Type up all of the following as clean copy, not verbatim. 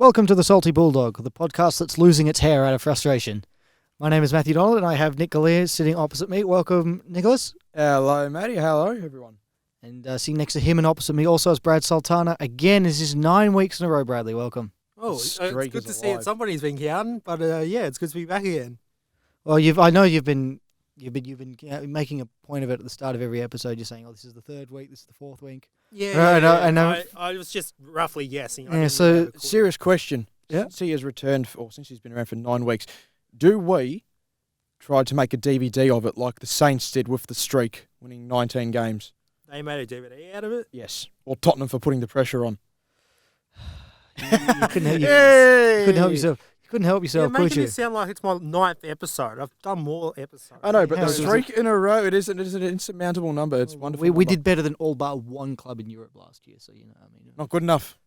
Welcome to the Salty Bulldog, the podcast that's losing its hair out of frustration. My name is Matthew Donald, and I have Nick Galea sitting opposite me. Welcome, Nicholas. Hello, Matty. Hello, everyone. And sitting next to him and opposite me also is Brad Sultana. Again, this is 9 weeks in a row, Bradley. Welcome. Oh, it's good to see it. Somebody's been counting, but yeah, it's good to be back again. Well, I know you've been making a point of it at the start of every episode. You're saying, "Oh, this is the third week. This is the fourth week." Yeah, I know. I was just roughly guessing. Yeah. So serious question. Yeah. Since he has returned, since he's been around for 9 weeks, do we try to make a DVD of it like the Saints did with the streak, winning 19 games? They made a DVD out of it. Yes. Or Tottenham for putting the pressure on. You couldn't help yourself. You couldn't help yourself, You're could making you? it sound like it's my 9th episode. I've done more episodes. I know, but How the is it? streak in a row, it is an insurmountable number. It's wonderful. We did better than all but one club in Europe last year, so Not good enough.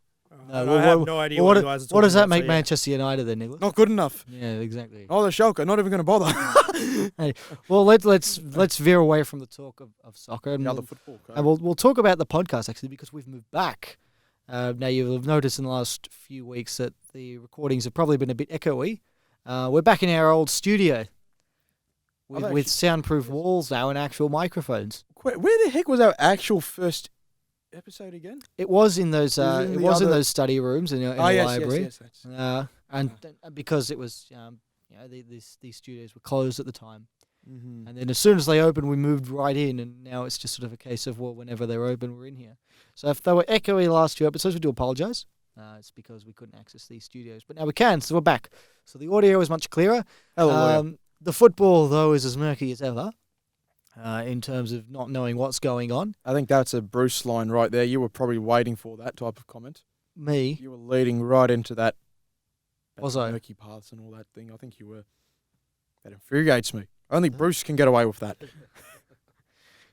I have no idea what you guys are talking what does that about, make so yeah. Manchester United then, Nicholas? Not good enough. Yeah, exactly. Oh, the Schalke, not even going to bother. Hey, well, let's veer away from the talk of soccer and The other football. we'll talk about the podcast actually because we've moved back. Now you'll have noticed in the last few weeks that the recordings have probably been a bit echoey. We're back in our old studio with soundproof walls now and actual microphones. Where the heck was our actual first episode again? It was in those. Was it It was in those study rooms in the library. Yes. And because it was, these studios were closed at the time. Mm-hmm. And then as soon as they opened, we moved right in, and now it's just sort of a case of, well, whenever they're open, we're in here. So if they were echoey the last few episodes, we do apologise. It's because we couldn't access these studios. But now we can, so we're back. So the audio is much clearer. The football, though, is as murky as ever in terms of not knowing what's going on. I think that's a Bruce line right there. You were probably waiting for that type of comment. Me? You were leading right into that. Was I? Murky paths and all that thing. I think you were. That infuriates me. Only Bruce can get away with that.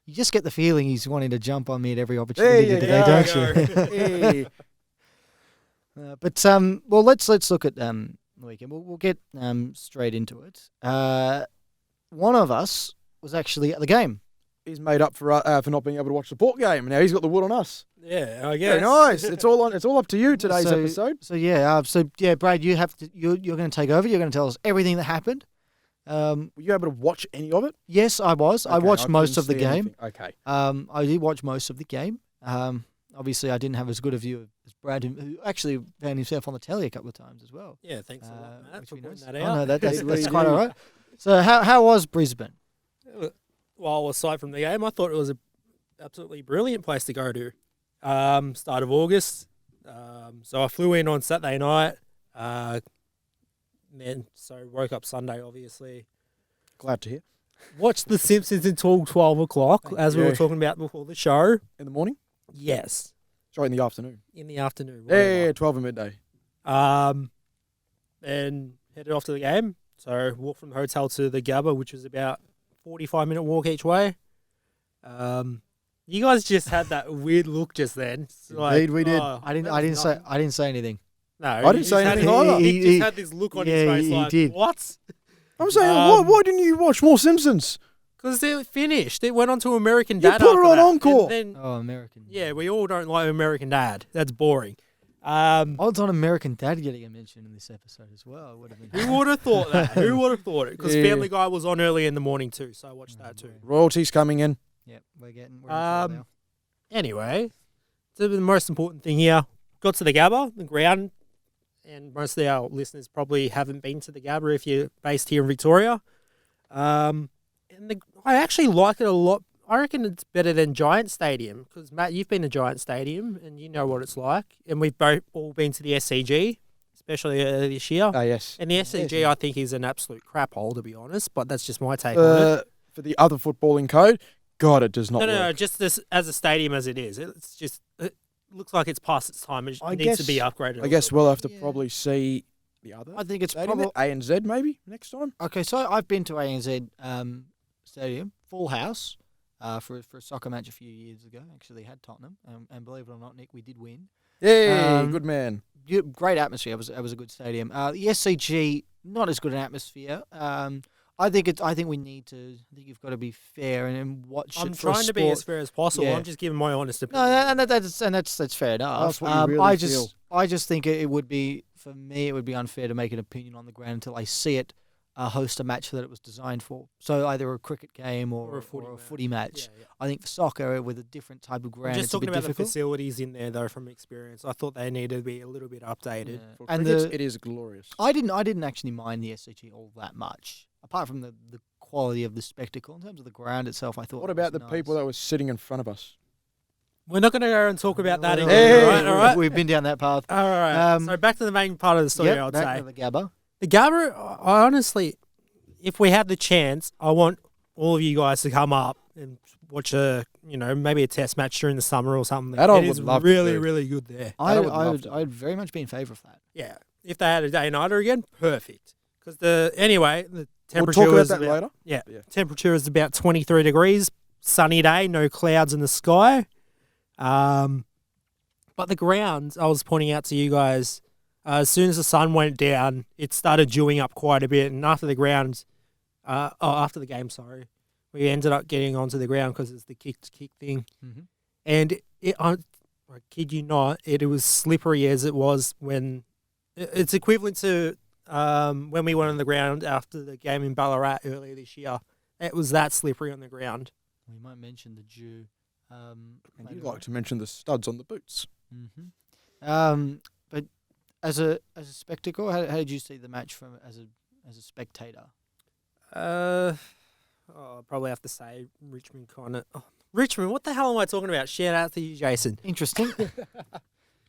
You just get the feeling he's wanting to jump on me at every opportunity today, don't you? Well, let's look at the weekend. We'll get straight into it. One of us was actually at the game. He's made up for not being able to watch the Port game. Now he's got the wood on us. Yeah, I guess. Very nice. It's all up to you today's episode. So Brad, you're going to take over. You're going to tell us everything that happened. Were you able to watch any of it? Yes, I was. Okay, I watched most couldn't of the see game. anything. Okay. I did watch most of the game. Obviously, I didn't have as good a view as Brad, who actually found himself on the telly a couple of times as well. Yeah, thanks a lot, Matt, for pointing that Oh, out. no, that's quite all right. So how was Brisbane? Well, aside from the game, I thought it was an absolutely brilliant place to go to. Start of August. So I flew in on Saturday night. So woke up Sunday, obviously. Glad to hear. Watched The Simpsons until 12 o'clock, as we were talking about before the show. In the morning? Yes. Sorry, in the afternoon. In the afternoon. Yeah, 12 at midday. And headed off to the game. So walked from the hotel to the Gabba, which was about 45-minute walk each way. You guys just had that weird look just then. Indeed, we did. I didn't say anything. No, I didn't say anything either. He just had this look on his face he like, did. what? I'm saying, why didn't you watch more Simpsons? Because they finished. It went on to American Dad. You put it after on that. Encore. And then, American. yeah, we all don't like American Dad. That's boring. Odds on American Dad getting a mention in this episode as well. Would have been. Who would have thought that? Who would have thought it? Because Family Guy was on early in the morning too, so I watched that too. Royalties coming in. Yep, we're in now. Anyway, so the most important thing here, got to the Gabba, the ground, and most of our listeners probably haven't been to the Gabba if you're based here in Victoria. I actually like it a lot. I reckon it's better than Giant Stadium because, Matt, you've been to Giant Stadium and you know what it's like. And we've both all been to the SCG, especially this year. Oh, yes. And the SCG, I think, is an absolute crap hole, to be honest, but that's just my take on it. For the other footballing code, God, it does not work. No, just this, as a stadium as it is. It's just, it looks like it's past its time. It needs to be upgraded. I guess we'll have to probably see the other. I think it's stadium, probably ANZ maybe next time. Okay, so I've been to ANZ Stadium, full house, for a soccer match a few years ago. Actually, had Tottenham, and believe it or not, Nick, we did win. Yeah, good man. Great atmosphere. It was a good stadium. The SCG, not as good an atmosphere. I think we need to. I think you've got to be fair and watch. I'm trying to be as fair as possible. Yeah. I'm just giving my honest opinion. No, and that's fair enough. That's what you really feel. I just think it would be for me, it would be unfair to make an opinion on the ground until I see it host a match that it was designed for. So either a cricket game or a footy match. Yeah. I think for soccer, with a different type of ground, I'm just it's a talking bit about difficult. the facilities in there, though, from experience. I thought they needed to be a little bit updated. Yeah. For And cricket, it is glorious. I didn't actually mind the SCG all that much, apart from the quality of the spectacle. In terms of the ground itself, I thought. What it about was the people that were sitting in front of us? We're not going to go and talk about that Well, again. All right. We've been down that path. All right. Um, So back to the main part of the story, Yep, I'd back say. to the Gabba. The Gabba, I honestly, if we have the chance, I want all of you guys to come up and watch maybe a test match during the summer or something. That I It would is love to really, do. really good there. I'd very much be in favour of that. Yeah. If they had a day-nighter again, perfect. Because the We'll temperature talk about was that later. Yeah. Yeah. Temperature is about 23 degrees, sunny day, no clouds in the sky. But the grounds, I was pointing out to you guys, as soon as the sun went down, it started dewing up quite a bit. And after the game, we ended up getting onto the ground because it's the kick thing. Mm-hmm. And I kid you not, it was slippery as it was when it's equivalent to when we went on the ground after the game in Ballarat earlier this year. It was that slippery on the ground. We might mention the dew. And you'd like to mention the studs on the boots. Mm-hmm. But as a spectacle, how did you see the match from as a spectator? I'll probably have to say Richmond kind of. Oh, Richmond, what the hell am I talking about? Shout out to you, Jason. Interesting.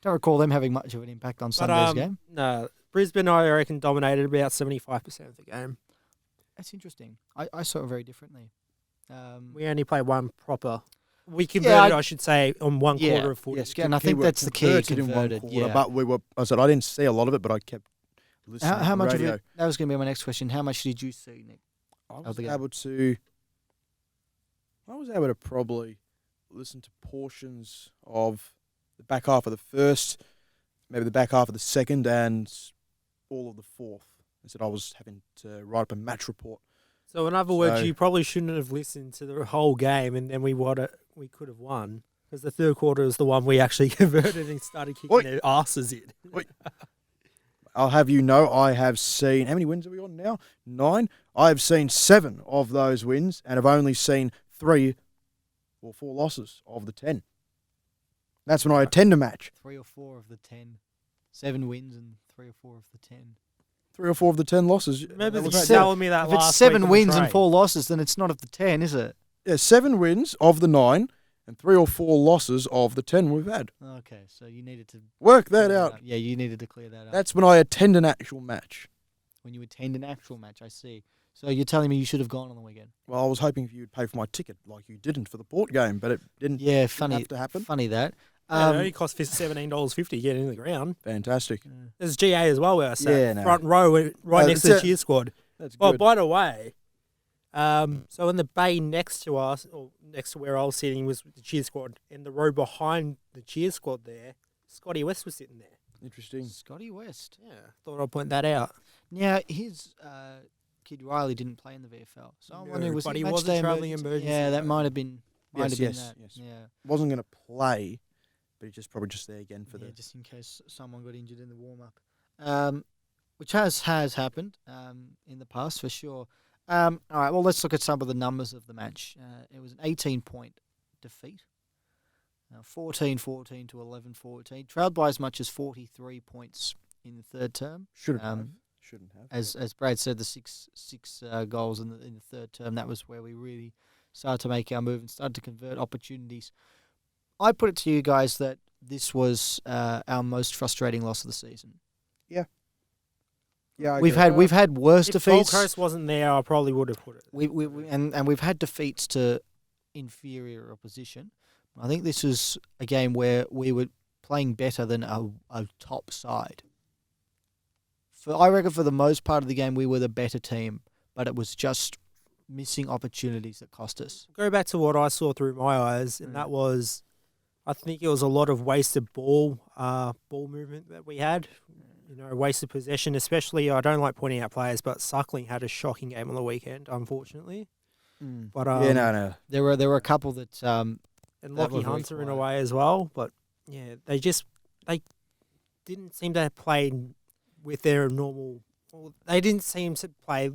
Don't recall them having much of an impact on Sunday's game. No, Brisbane, I reckon, dominated about 75% of the game. That's interesting. I saw it very differently. We only played one proper. We Yeah, converted, I should say, on one Yeah, quarter of footy. yes, and I think that's the key. Converted in one Converted, quarter, yeah. but I said I didn't see a lot of it, but I kept listening How to much radio. of it? That was going to be my next question. How much did you see, Nick? I of was the game? able to probably listen to portions of the back half of the first, maybe the back half of the second, and all of the fourth. I said I was having to write up a match report. So in other words, So- you probably shouldn't have listened to the whole game, and then we could have won. Because the third quarter is the one we actually converted and started kicking Oi. their asses in. I'll have you know, I have seen, how many wins are we on now? 9. I have seen 7 of those wins and have only seen 3 or 4 losses of the 10. That's when I attend a match. 3 or 4 of the 10. 7 wins and 3 or 4 of the 10. 3 or 4 of the 10 losses. Remember That was you right. telling me that If last it's 7 week on the wins and train. 4 losses, then it's not of the 10, is it? Yeah, 7 wins of the 9 and 3 or 4 losses of the 10 we've had. Okay, so you needed to Work clear that out. up. Yeah, you needed to clear that up. That's when I attend an actual match. When you attend an actual match, I see. So you're telling me you should have gone on the weekend? Well, I was hoping you'd pay for my ticket like you didn't for the Port game, but it didn't, Yeah, didn't funny. have to happen. Funny that. Yeah, it only cost $17.50 to get in the ground. Fantastic. There's GA as well where I sat. Yeah, no. Front row, right next to the that's it. cheer squad. That's Oh, good. by the way, so in the bay next to us, or next to where I was sitting, was the cheer squad. In the row behind the cheer squad there, Scotty West was sitting there. Interesting. Scotty West. Yeah, thought I'd point that out. Now, his kid Riley didn't play in the VFL. So I'm No, wondering, was but he he match was a day travelling emergency, Yeah, that though. might have been. Might have Yes, been yes, that. yes. Yeah. Wasn't going to play, but he's just probably just there again for Yeah, the... just in case someone got injured in the warm up, which has happened in the past for sure. All right, well, let's look at some of the numbers of the match. It was an 18-point defeat, 14-14 to 11-14, trailed by as much as 43 points in the third term. Shouldn't have. As Brad said, the six goals in the third term, that was where we really started to make our move and started to convert opportunities. I put it to you guys that this was our most frustrating loss of the season. Yeah, We've had worse If Gold defeats. Coast wasn't there, I probably would have put it. And we've had defeats to inferior opposition. I think this was a game where we were playing better than a top side. I reckon for the most part of the game we were the better team, but it was just missing opportunities that cost us. Go back to what I saw through my eyes, and that was, I think it was a lot of wasted ball movement that we had. You know, wasted possession, especially, I don't like pointing out players, but Suckling had a shocking game on the weekend, unfortunately. But no. There were a couple that and that Lockie were very Hunter in a quiet. way as well. But yeah, they didn't seem to play with their normal. Well, they didn't seem to play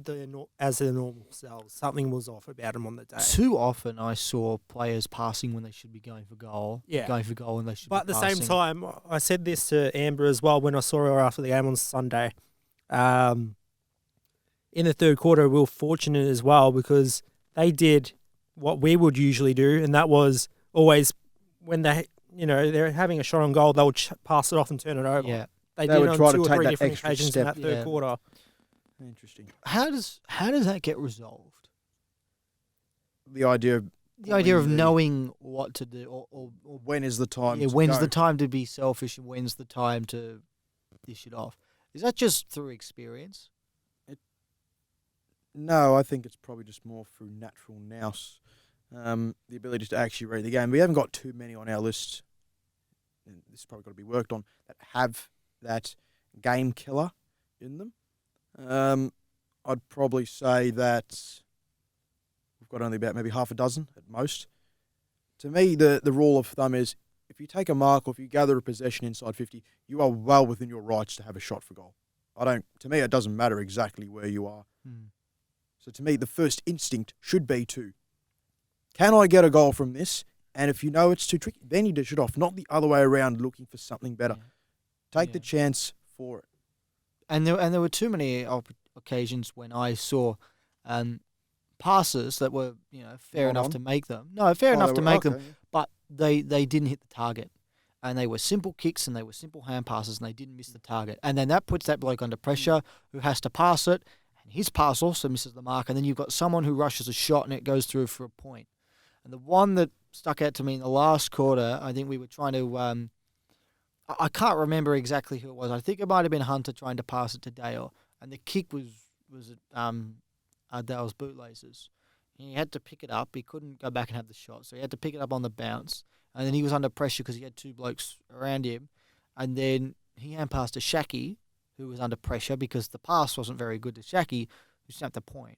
as their normal selves. Something was off about them on the day. Too often I saw players passing when they should be going for goal. Yeah. Going for goal when they should But at be the passing. same time, I said this to Amber as well when I saw her after the game on Sunday. In the third quarter, we were fortunate as well because they did what we would usually do, and that was always when they're having a shot on goal, they'll pass it off and turn it over. Yeah. They They did would on try to 2 or take 3 that different extra occasions step. in that third Yeah. quarter. Interesting. How does that get resolved? The idea of The idea of When the- knowing what to do, or when is the time? yeah, to when's go? the time to be selfish and when's the time to dish it off? Is that just through experience? No, I think it's probably just more through natural nous. The ability to actually read the game. We haven't got too many on our list, and this is probably got to be worked on, that have that game killer in them. I'd probably say that we've got only about maybe half a dozen at most. To me, the rule of thumb is if you take a mark or if you gather a possession inside 50, you are well within your rights to have a shot for goal. To me, it doesn't matter exactly where you are. So to me, the first instinct should be to, can I get a goal from this? And if you know it's too tricky, then you dish it off, not the other way around looking for something better. Yeah. Take the Yeah. chance for it. And there were too many occasions when I saw passes that were fair Not enough on? to make them. No, fair enough to make them, Okay, yeah. but they didn't hit the target. And they were simple kicks and they were simple hand passes and they didn't miss the target. And then that puts that bloke under pressure who has to pass it. And his pass also misses the mark. And then you've got someone who rushes a shot and it goes through for a point. And the one that stuck out to me in the last quarter, I think we were trying to I can't remember exactly who it was. I think it might have been Hunter trying to pass it to Dale. And the kick was Dale's bootlaces. He had to pick it up. He couldn't go back and have the shot. So he had to pick it up on the bounce. And then he was under pressure because he had two blokes around him. And then he hand passed to Shaki, who was under pressure because the pass wasn't very good to Shaki, who snapped the point.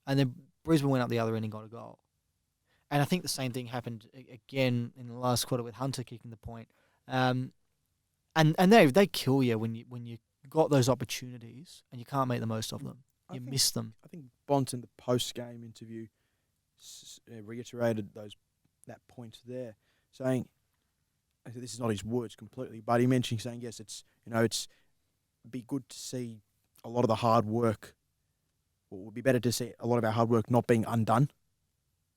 And then Brisbane went up the other end and got a goal. And I think the same thing happened again in the last quarter with Hunter kicking the point. And they kill you when you got those opportunities and you can't make the most of them. You miss them. I think Bont in the post-game interview reiterated that point there, saying, this is not his words completely, but he mentioned saying, yes, it's be good to see a lot of the hard work, or it would be better to see a lot of our hard work not being undone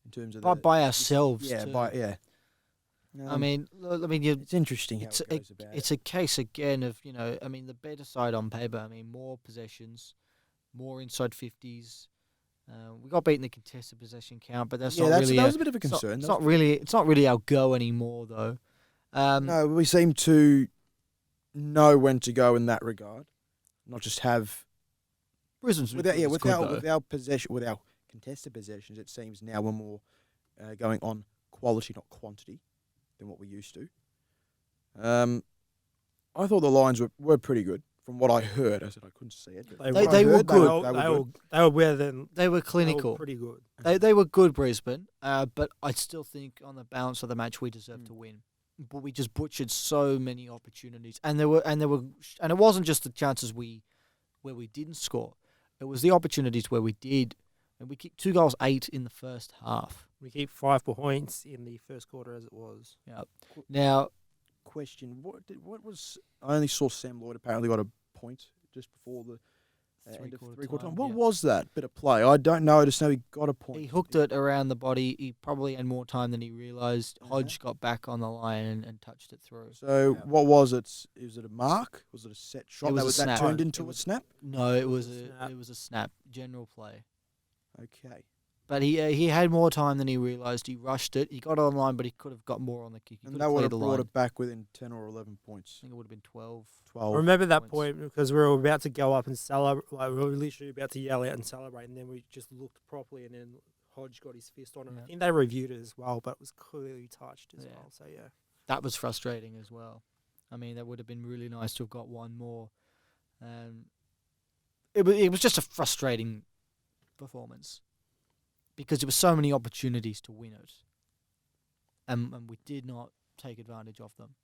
in terms of By ourselves. Yeah, too. I mean, it's interesting how it's it goes about it's a case again of the better side on paper. More possessions, more inside 50s. We got beaten the contested possession count, but that was a bit of a concern. It's not really our go anymore though. No, we seem to know when to go in that regard, not just have Brisbane's with good, our possession, with our contested possessions. It seems now we're more going on quality, not quantity, than what we used to. I thought the Lions were pretty good from what I heard. I said I couldn't see it. They were good. They were better than. They were clinical. They were pretty good. They were good, Brisbane. But I still think on the balance of the match we deserved to win. But we just butchered so many opportunities, and it wasn't just the chances where we didn't score. It was the opportunities where we did, and we kicked 2 goals 8 in the first half. We keep 5 points in the first quarter as it was. Yeah. Now, question: what was? I only saw Sam Lloyd apparently got a point just before the end of three-quarter time. What was that bit of play? I don't know. I just know he got a point. he hooked it around the body. He probably had more time than he realised. Hodge got back on the line and touched it through. So what was it? Was it a mark? Was it a set shot? It was a that snap. turned into a snap. No, it was snap. a snap. General play. Okay. But he had more time than he realised. He rushed it. He got on line, but he could have got more on the kick. He And could that have would cleared have the brought line. it back within 10 or 11 points. I think it would have been 12. 12. I remember that points. point because we were about to go up and celebrate. Like we were literally about to yell out and celebrate, and then we just looked properly, and then Hodge got his fist on it. Yeah. I think they reviewed it as well, but it was clearly touched as Yeah. well. So yeah, That was frustrating as well. That would have been really nice to have got one more. It was just a frustrating performance because there were so many opportunities to win it, and we did not take advantage of them.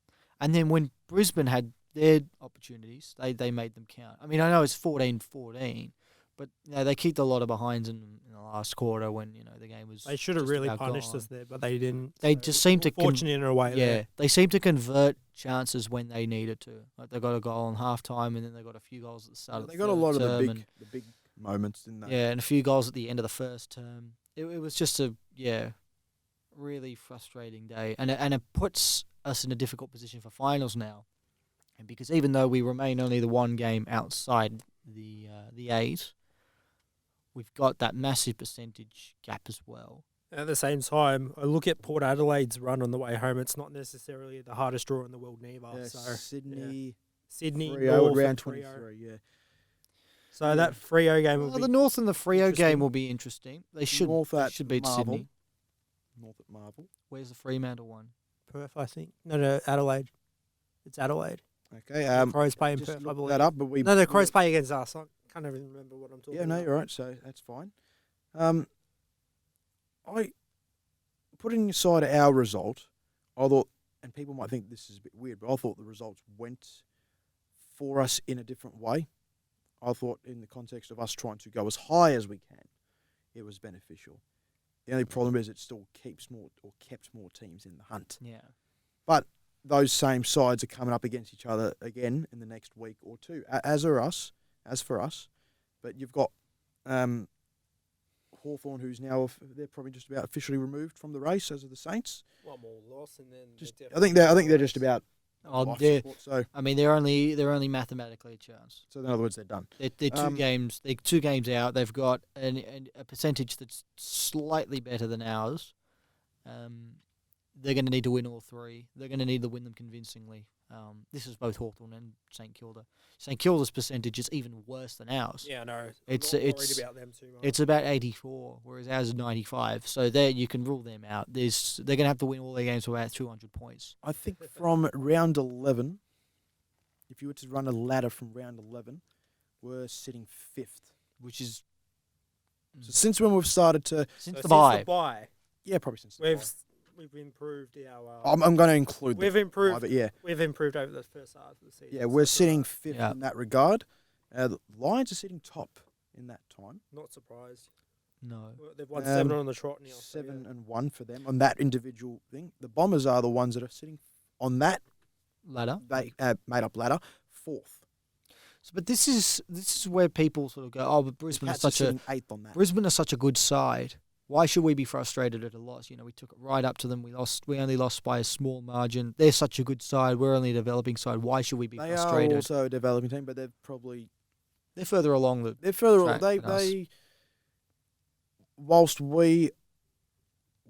And then when Brisbane had their opportunities, they made them count. I mean, I know it's 14-14, but they kicked a lot of behinds in the last quarter when the game was. They should have just really about punished gone. us there, but they didn't. They So just seemed to fortunate in a way. Yeah, they seem to convert chances when they needed to. Like they got a goal in half time, and then they got a few goals at the start. They of got the a lot of third the term, big moments in that. and a few goals at the end of the first term. It was just a really frustrating day, and it puts us in a difficult position for finals now, and because even though we remain only the one game outside the 8, we've got that massive percentage gap as well. At the same time, I look at Port Adelaide's run on the way home. It's not necessarily the hardest draw in the world neither. So Sydney, Sydney, Freo North, round and Freo. 23. Yeah, So that Freo game will Well, be the North and the Freo game interesting. will be interesting. They should North at beat Marvel. Sydney. North at Marvel. Where's the Fremantle one? Perth, I think. No, Adelaide. It's Adelaide. Okay. The Crows play in Just Perth, I look believe. that up, but we No, the Crows play against us. I can't even remember what I'm talking Yeah, about. no, you're right. So that's fine. I putting aside our result, I thought, and people might think this is a bit weird, but I thought the results went for us in a different way. I thought in the context of us trying to go as high as we can, it was beneficial. The only problem is it still kept more teams in the hunt. Yeah. But those same sides are coming up against each other again in the next week or two, as for us. But you've got Hawthorn, who's now they're probably just about officially removed from the race as of the Saints. One more loss and then I think they're just about. life support, so I mean, they're only mathematically a chance. in other words, they're done. They're two games out. They've got a percentage that's slightly better than ours. They're going to need to win all 3. They're going to need to win them convincingly. This is both Hawthorn and St Kilda. St Kilda's percentage is even worse than ours. Yeah, no. It's I'm not worried about them too much. It's about 84, whereas ours is 95. So there you can rule them out. They're going to have to win all their games for about 200 points. I think from round 11, if you were to run a ladder from round 11, we're sitting 5th. Which is So since when we've started to, since the bye. yeah, probably since the bye. We've improved our. I'm going to include. We've the improved. bye, but yeah, We've improved over the first half of the season. yeah, we're so sitting 5th Yeah. in that regard. The Lions are sitting top in that time. Not surprised. No. Well, they've won 7 on the trot now. 7-1 for them on that individual thing. The Bombers are the ones that are sitting on that Ladder. they made up ladder 4th. So, but this is where people sort of go, oh, but Brisbane is such a 8th on that. Brisbane is such a good side. Why should we be frustrated at a loss? We took it right up to them. We only lost by a small margin. They're such a good side. We're only a developing side. Why should we be They frustrated? are also a developing team, but they're They're further along the. they're further. track They than us. whilst we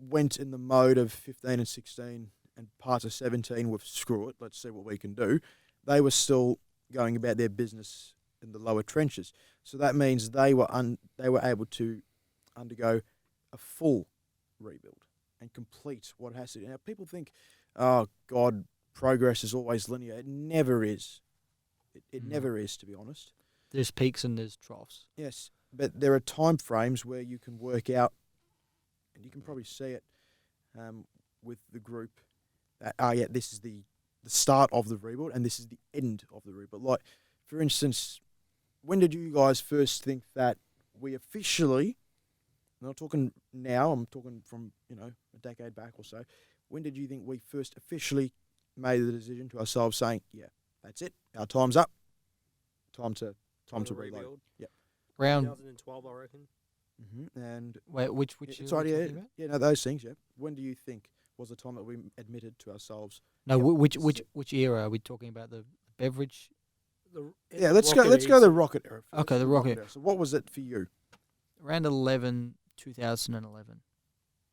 went in the mode of 15 and 16 and parts of 17 with screw it, let's see what we can do. They were still going about their business in the lower trenches. So that means they were able to undergo a full rebuild and complete what has to. Now people think, oh God, progress is always linear. It never is. It Mm. never is, to be honest. There's peaks and there's troughs. Yes, but there are time frames where you can work out, and you can probably see it with the group that, this is the start of the rebuild and this is the end of the rebuild. Like, for instance, when did you guys first think that we officially, I'm not talking now, I'm talking from, a decade back or so, when did you think we first officially made the decision to ourselves saying, yeah, that's it, our time's up, time to reload? Yep. Round. 2012, I reckon. Mm-hmm. And Wait, which it's year are already, we talking about? no, those things, yeah. When do you think was the time that we admitted to ourselves? No, Yep. which era are we talking about? The beverage. Yeah, let's go the Rocket era. first. Okay, the Rocket. era. So what was it for you? Round 2011,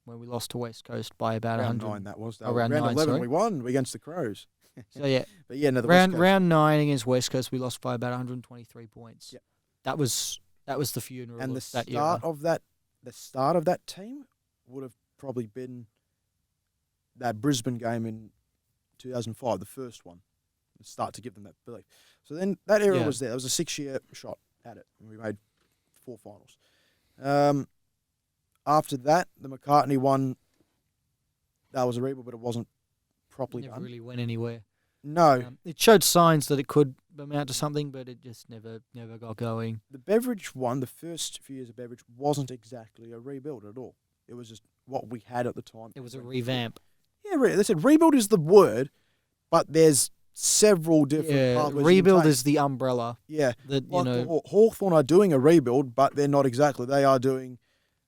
when we lost to West Coast by about Round 100. 9, that was. round round 9, 11, sorry. we won against the Crows. So yeah, But yeah, no, the round West Coast. round 9 against West Coast, we lost by about 123 points. Yep. That was the funeral And the of that start of that team would have probably been that Brisbane game in 2005, the first one. The start to give them that belief. So then that era Yeah. was there. That was a 6-year shot at it, and we made 4 finals. After that, the McCartney one, that was a rebuild, but it wasn't properly Never done. really went anywhere. No, It showed signs that it could amount to something, but it just never got going. the Beveridge one, the first few years of Beveridge, wasn't exactly a rebuild at all. It was just what we had at the time. It was a Went revamp. Yeah, they said rebuild is the word, but there's several different Yeah, pathways you can rebuild take. is the umbrella Yeah, that like Hawthorn are doing a rebuild, but they're not exactly. They are doing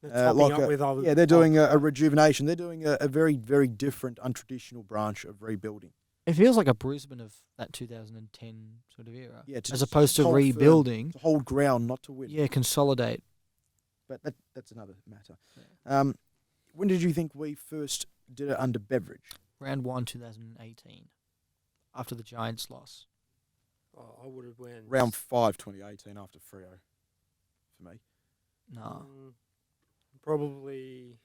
Topping like up with other. they're doing a rejuvenation. They're doing a very, very different, untraditional branch of rebuilding. It feels like a Brisbane of that 2010 sort of era, Yeah, as opposed to hold firm, rebuilding. to hold ground, not to win. Yeah, consolidate. But that's another matter. When did you think we first did it under Beveridge? Round 1, 2018, after the Giants loss. Oh, I would have went Round 5, 2018, after Freo, for me. No. Probably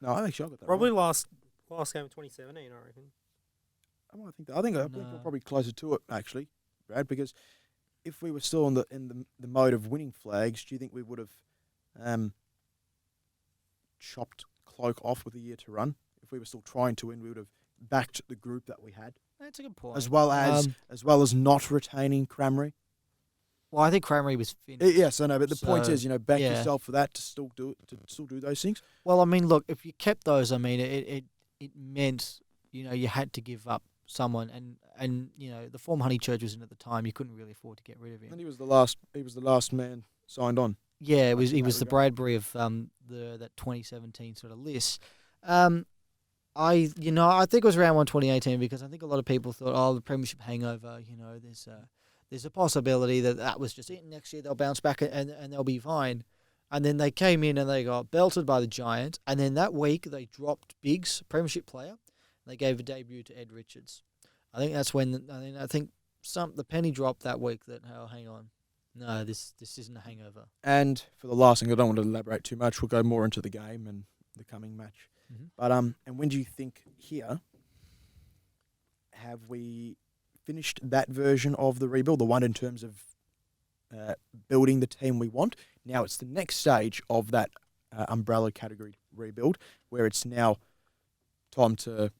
No, I think I got that. probably right. last game of 2017. I reckon. I think we're probably closer to it actually, Brad. Because if we were still in the mode of winning flags, do you think we would have chopped Cloak off with a year to run? If we were still trying to win, we would have backed the group that we had, That's a good point. as well as not retaining Cramry. Well, I think Cramry was finished. Yes, I know, but the point So, is, back yeah. yourself for that to still do those things. Well, I mean, look, if you kept those, I mean, it meant, you had to give up someone, and the form Honeychurch was in at the time, you couldn't really afford to get rid of him. And he was the last man signed on. Yeah, in he that was the regard. Bradbury of that 2017 sort of list. I think it was round 1 2018 because I think a lot of people thought, oh, the premiership hangover, there's a possibility that was just it. Next year they'll bounce back and they'll be fine. And then they came in and they got belted by the Giants. And then that week they dropped Biggs, premiership player. They gave a debut to Ed Richards. I think that's when the penny dropped that week that, oh, hang on. No, this isn't a hangover. And for the last thing, I don't want to elaborate too much. We'll go more into the game and the coming match. Mhm. But and when do you think here have we finished that version of the rebuild, the one in terms of building the team we want? Now it's the next stage of that umbrella category rebuild, where it's now time to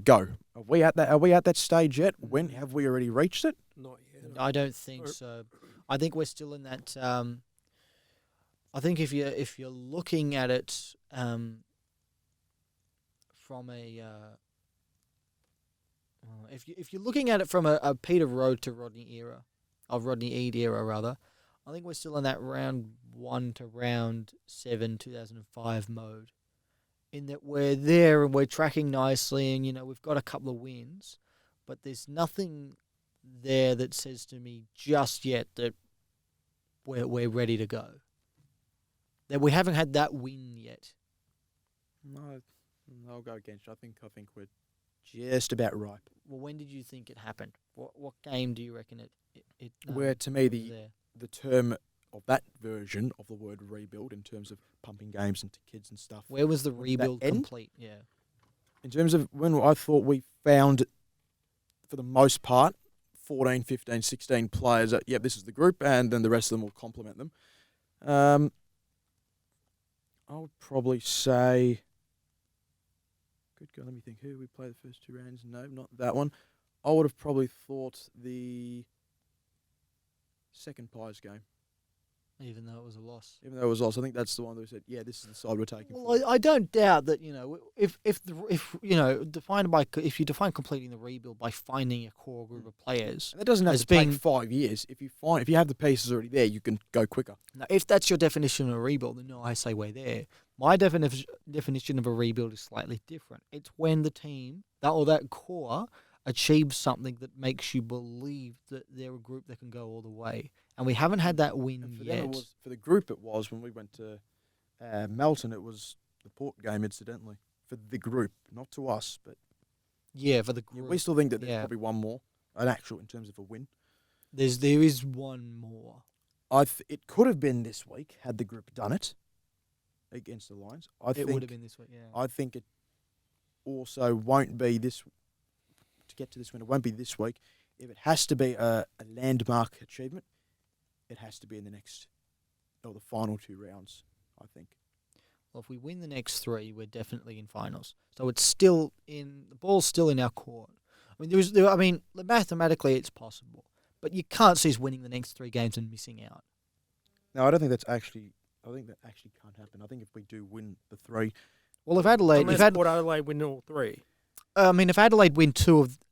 go. Are we at that stage yet? When have we already reached it? Not yet. I don't think so. I think we're still in that. I think if you're looking at it from a if you're looking at it from a Peter Road to Rodney era, of Rodney Eade era rather, I think we're still in that round 1 to round 7 2005 mode. In that we're there and we're tracking nicely, and we've got a couple of wins, but there's nothing there that says to me just yet that we're ready to go. That we haven't had that win yet. No, I'll go against you. I think we're just about ripe. Well, when did you think it happened? What game do you reckon it Where to me was there? the term of that version of the word rebuild in terms of pumping games into kids and stuff. Where was the when did that rebuild end? complete? Yeah. In terms of when I thought we found, for the most part, 14, 15, 16 players that, this is the group, and then the rest of them will complement them. I would probably say, good God, let me think, who we play the first 2 rounds? No, not that one. I would have probably thought the second Pies game. Even though it was a loss. Even though it was lost, I think that's the one that we said, this is the side we're taking. Well, I don't doubt that if you define completing the rebuild by finding a core group of players, And that doesn't have as to being- take 5 years. If you have the pieces already there, you can go quicker. now, if that's your definition of a rebuild, then no, I say we're there. My definition of a rebuild is slightly different. It's when the team that core achieves something that makes you believe that they're a group that can go all the way. And we haven't had that win And for yet. them, for the group, it was when we went to Melton. It was the Port game, incidentally, for the group, not to us, but Yeah, for the yeah, group. we still think that there's Yeah. probably one more, an actual in terms of a win. There is one more. It could have been this week had the group done it against the Lions. It would have been this week, yeah. I think it also won't be this. To get to this win, it won't be this week. If it has to be a landmark achievement, it has to be in the final 2 rounds, I think. Well, if we win the next 3, we're definitely in finals. So it's still the ball's still in our court. I I mean, mathematically it's possible, but you can't see us winning the next 3 games and missing out. No, I don't think that's actually. I think that actually can't happen. I think if we do win the 3, Well, if Adelaide, Unless Port Adelaide win all 3. if Adelaide win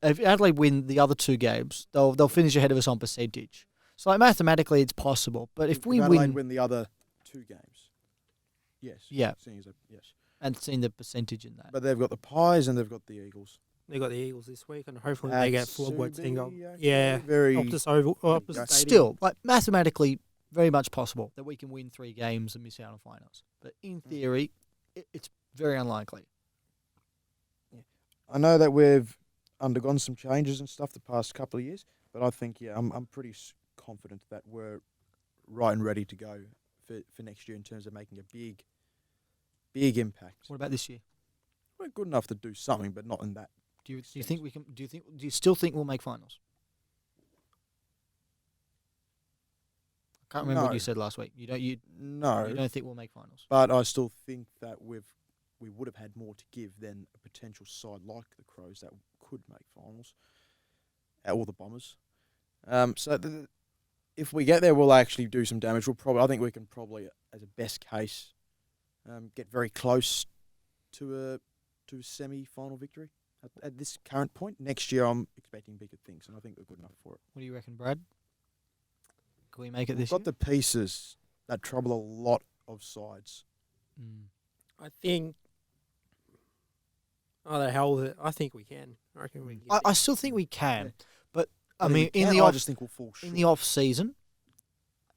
if Adelaide win the other 2 games, they'll finish ahead of us on percentage. So like mathematically, it's possible. But if we Adelaide win the other 2 games, yes, Yeah. Yes. and seeing the percentage in that, But they've got the Pies and they've got the Eagles. They got the Eagles this week, and hopefully they get That's flogged by to be Tingle. actually Yeah, very- Optus Oval. Optus But Stadium. still, like mathematically, very much possible that we can win 3 games and miss out on finals. But in theory, it's very unlikely. I know that we've undergone some changes and stuff the past couple of years, but I think I'm pretty confident that we're right and ready to go for next year in terms of making a big impact. What about this year? We're good enough to do something, but not in that. Do you think we can? Do you still think we'll make finals? I can't remember what No. you said last week. You No, don't think we'll make finals? but I still think that we would have had more to give than a potential side like the Crows that could make finals, or the Bombers. If we get there, we'll actually do some damage. I think we can probably, as a best case, get very close to a semi-final victory at this current point. Next year, I'm expecting bigger things, and I think we're good enough for it. What do you reckon, Brad? Can we make it We've this year? got the pieces that trouble a lot of sides. I think. Oh, the hell with it. I think we can. I reckon we can. get I still think we can, but I think mean, we in can. the I off just think we'll fall short. in the off season,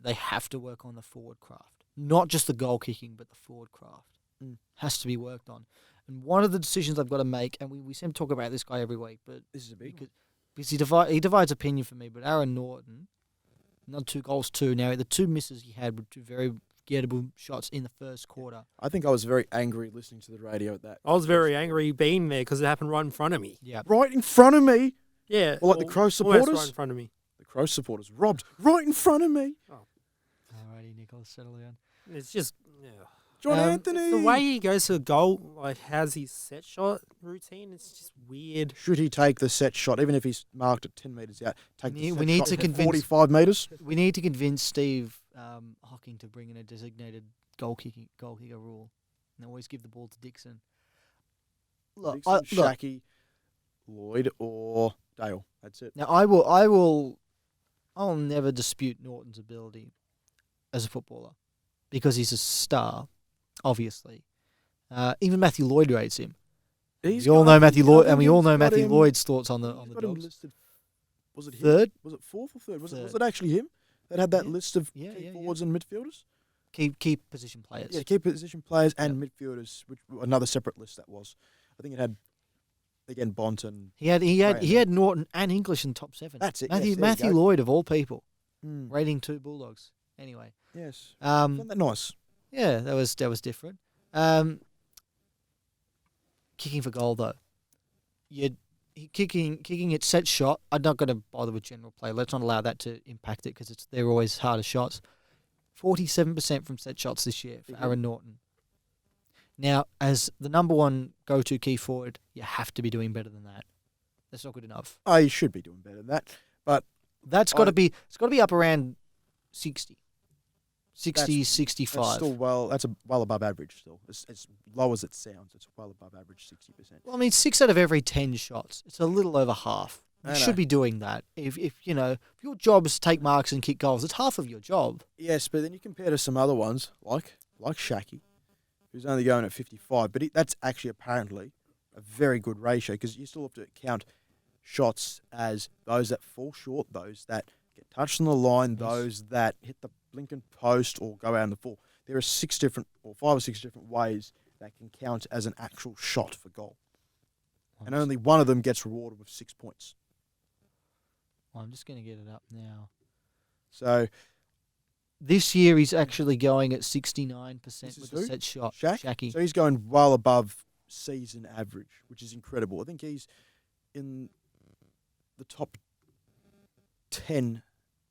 they have to work on the forward craft, not just the goal kicking, but the forward craft has to be worked on. And one of the decisions I've got to make, and we seem to talk about this guy every week, but This is a big one. because he divides opinion for me. But Aaron Norton, not 2 goals, 2. Now the 2 misses he had were 2 very gettable shots in the first quarter. I think I was very angry listening to the radio at that. I was very angry being there because it happened right in front of me. Yeah, Right in front of me. Yeah. Well, like the Crow almost supporters? right in front of me. The Crow supporters robbed right in front of me. alrighty, Nicholas, settle down. It's just. Yeah. John Um, Anthony. The way he goes to a goal, like, has his set shot routine, it's just weird. Should he take the set shot, even if he's marked at 10 metres out? Take We the set need shot to at convince- 45 metres. We need to convince Steve Hocking to bring in a designated goal kicker rule, and always give the ball to Dixon. Look, Shackey, Lloyd, or Dale. That's it. now I'll never dispute Norton's ability as a footballer because he's a star, obviously. Even Matthew Lloyd rates him. We all know Matthew Lloyd, and we all know Matthew Lloyd's thoughts on the Dogs. Listed, was it him? Third, Was it 4th or 3rd? Was Third. it actually him that had that Yeah. list of Yeah, key yeah, forwards and midfielders? key position players. Yeah, key position players and midfielders, which another separate list that was. I think it had again Bont and He had Norton and English in top 7. that's it. Matthew yes, there you Matthew go. Lloyd of all people, Mm, rating 2 Bulldogs. Anyway, yes, um, isn't that nice? yeah, that was different. Kicking for goal though, kicking it set shot. I'm not going to bother with general play. Let's not allow that to impact it because they're always harder shots. 47% from set shots this year for Aaron Norton. Now, as the number 1 go-to key forward, you have to be doing better than that. That's not good enough. Oh, you should be doing better than that. But That's got to be. It's got to be up around 60, 65. that's still well above average. Still, as low as it sounds, it's well above average, 60%. Well, I mean, 6 out of every 10 shots. It's a little over half. You I should know. be doing that. If your job is to take marks and kick goals, it's half of your job. Yes, but then you compare to some other ones like Shackey, who's only going at 55, but that's actually apparently a very good ratio because you still have to count shots as those that fall short, those that get touched on the line, Yes. those that hit the blinking post or go out in the full. There are 5 or 6 different ways that can count as an actual shot for goal, and only one of them gets rewarded with 6 points. I'm just going to get it up now. So This year he's actually going at 69% This with is the who? set shot. Shacky. So he's going well above season average, which is incredible. I think he's in the top 10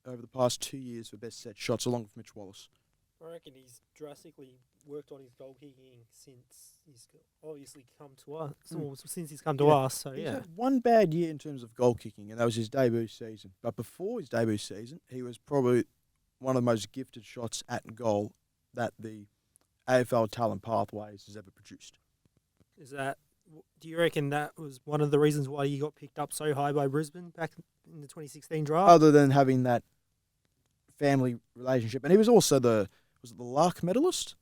over the past 2 years for best set shots, along with Mitch Wallace. I reckon he's drastically worked on his goal kicking since he's obviously come to us. Or since he's come to Yeah. us, so He's yeah. had one bad year in terms of goal kicking, and that was his debut season. But before his debut season, he was probably one of the most gifted shots at goal that the AFL Talent Pathways has ever produced. Is that? Do you reckon that was one of the reasons why he got picked up so high by Brisbane back in the 2016 draft? Other than having that family relationship, and he was also the Lark medalist,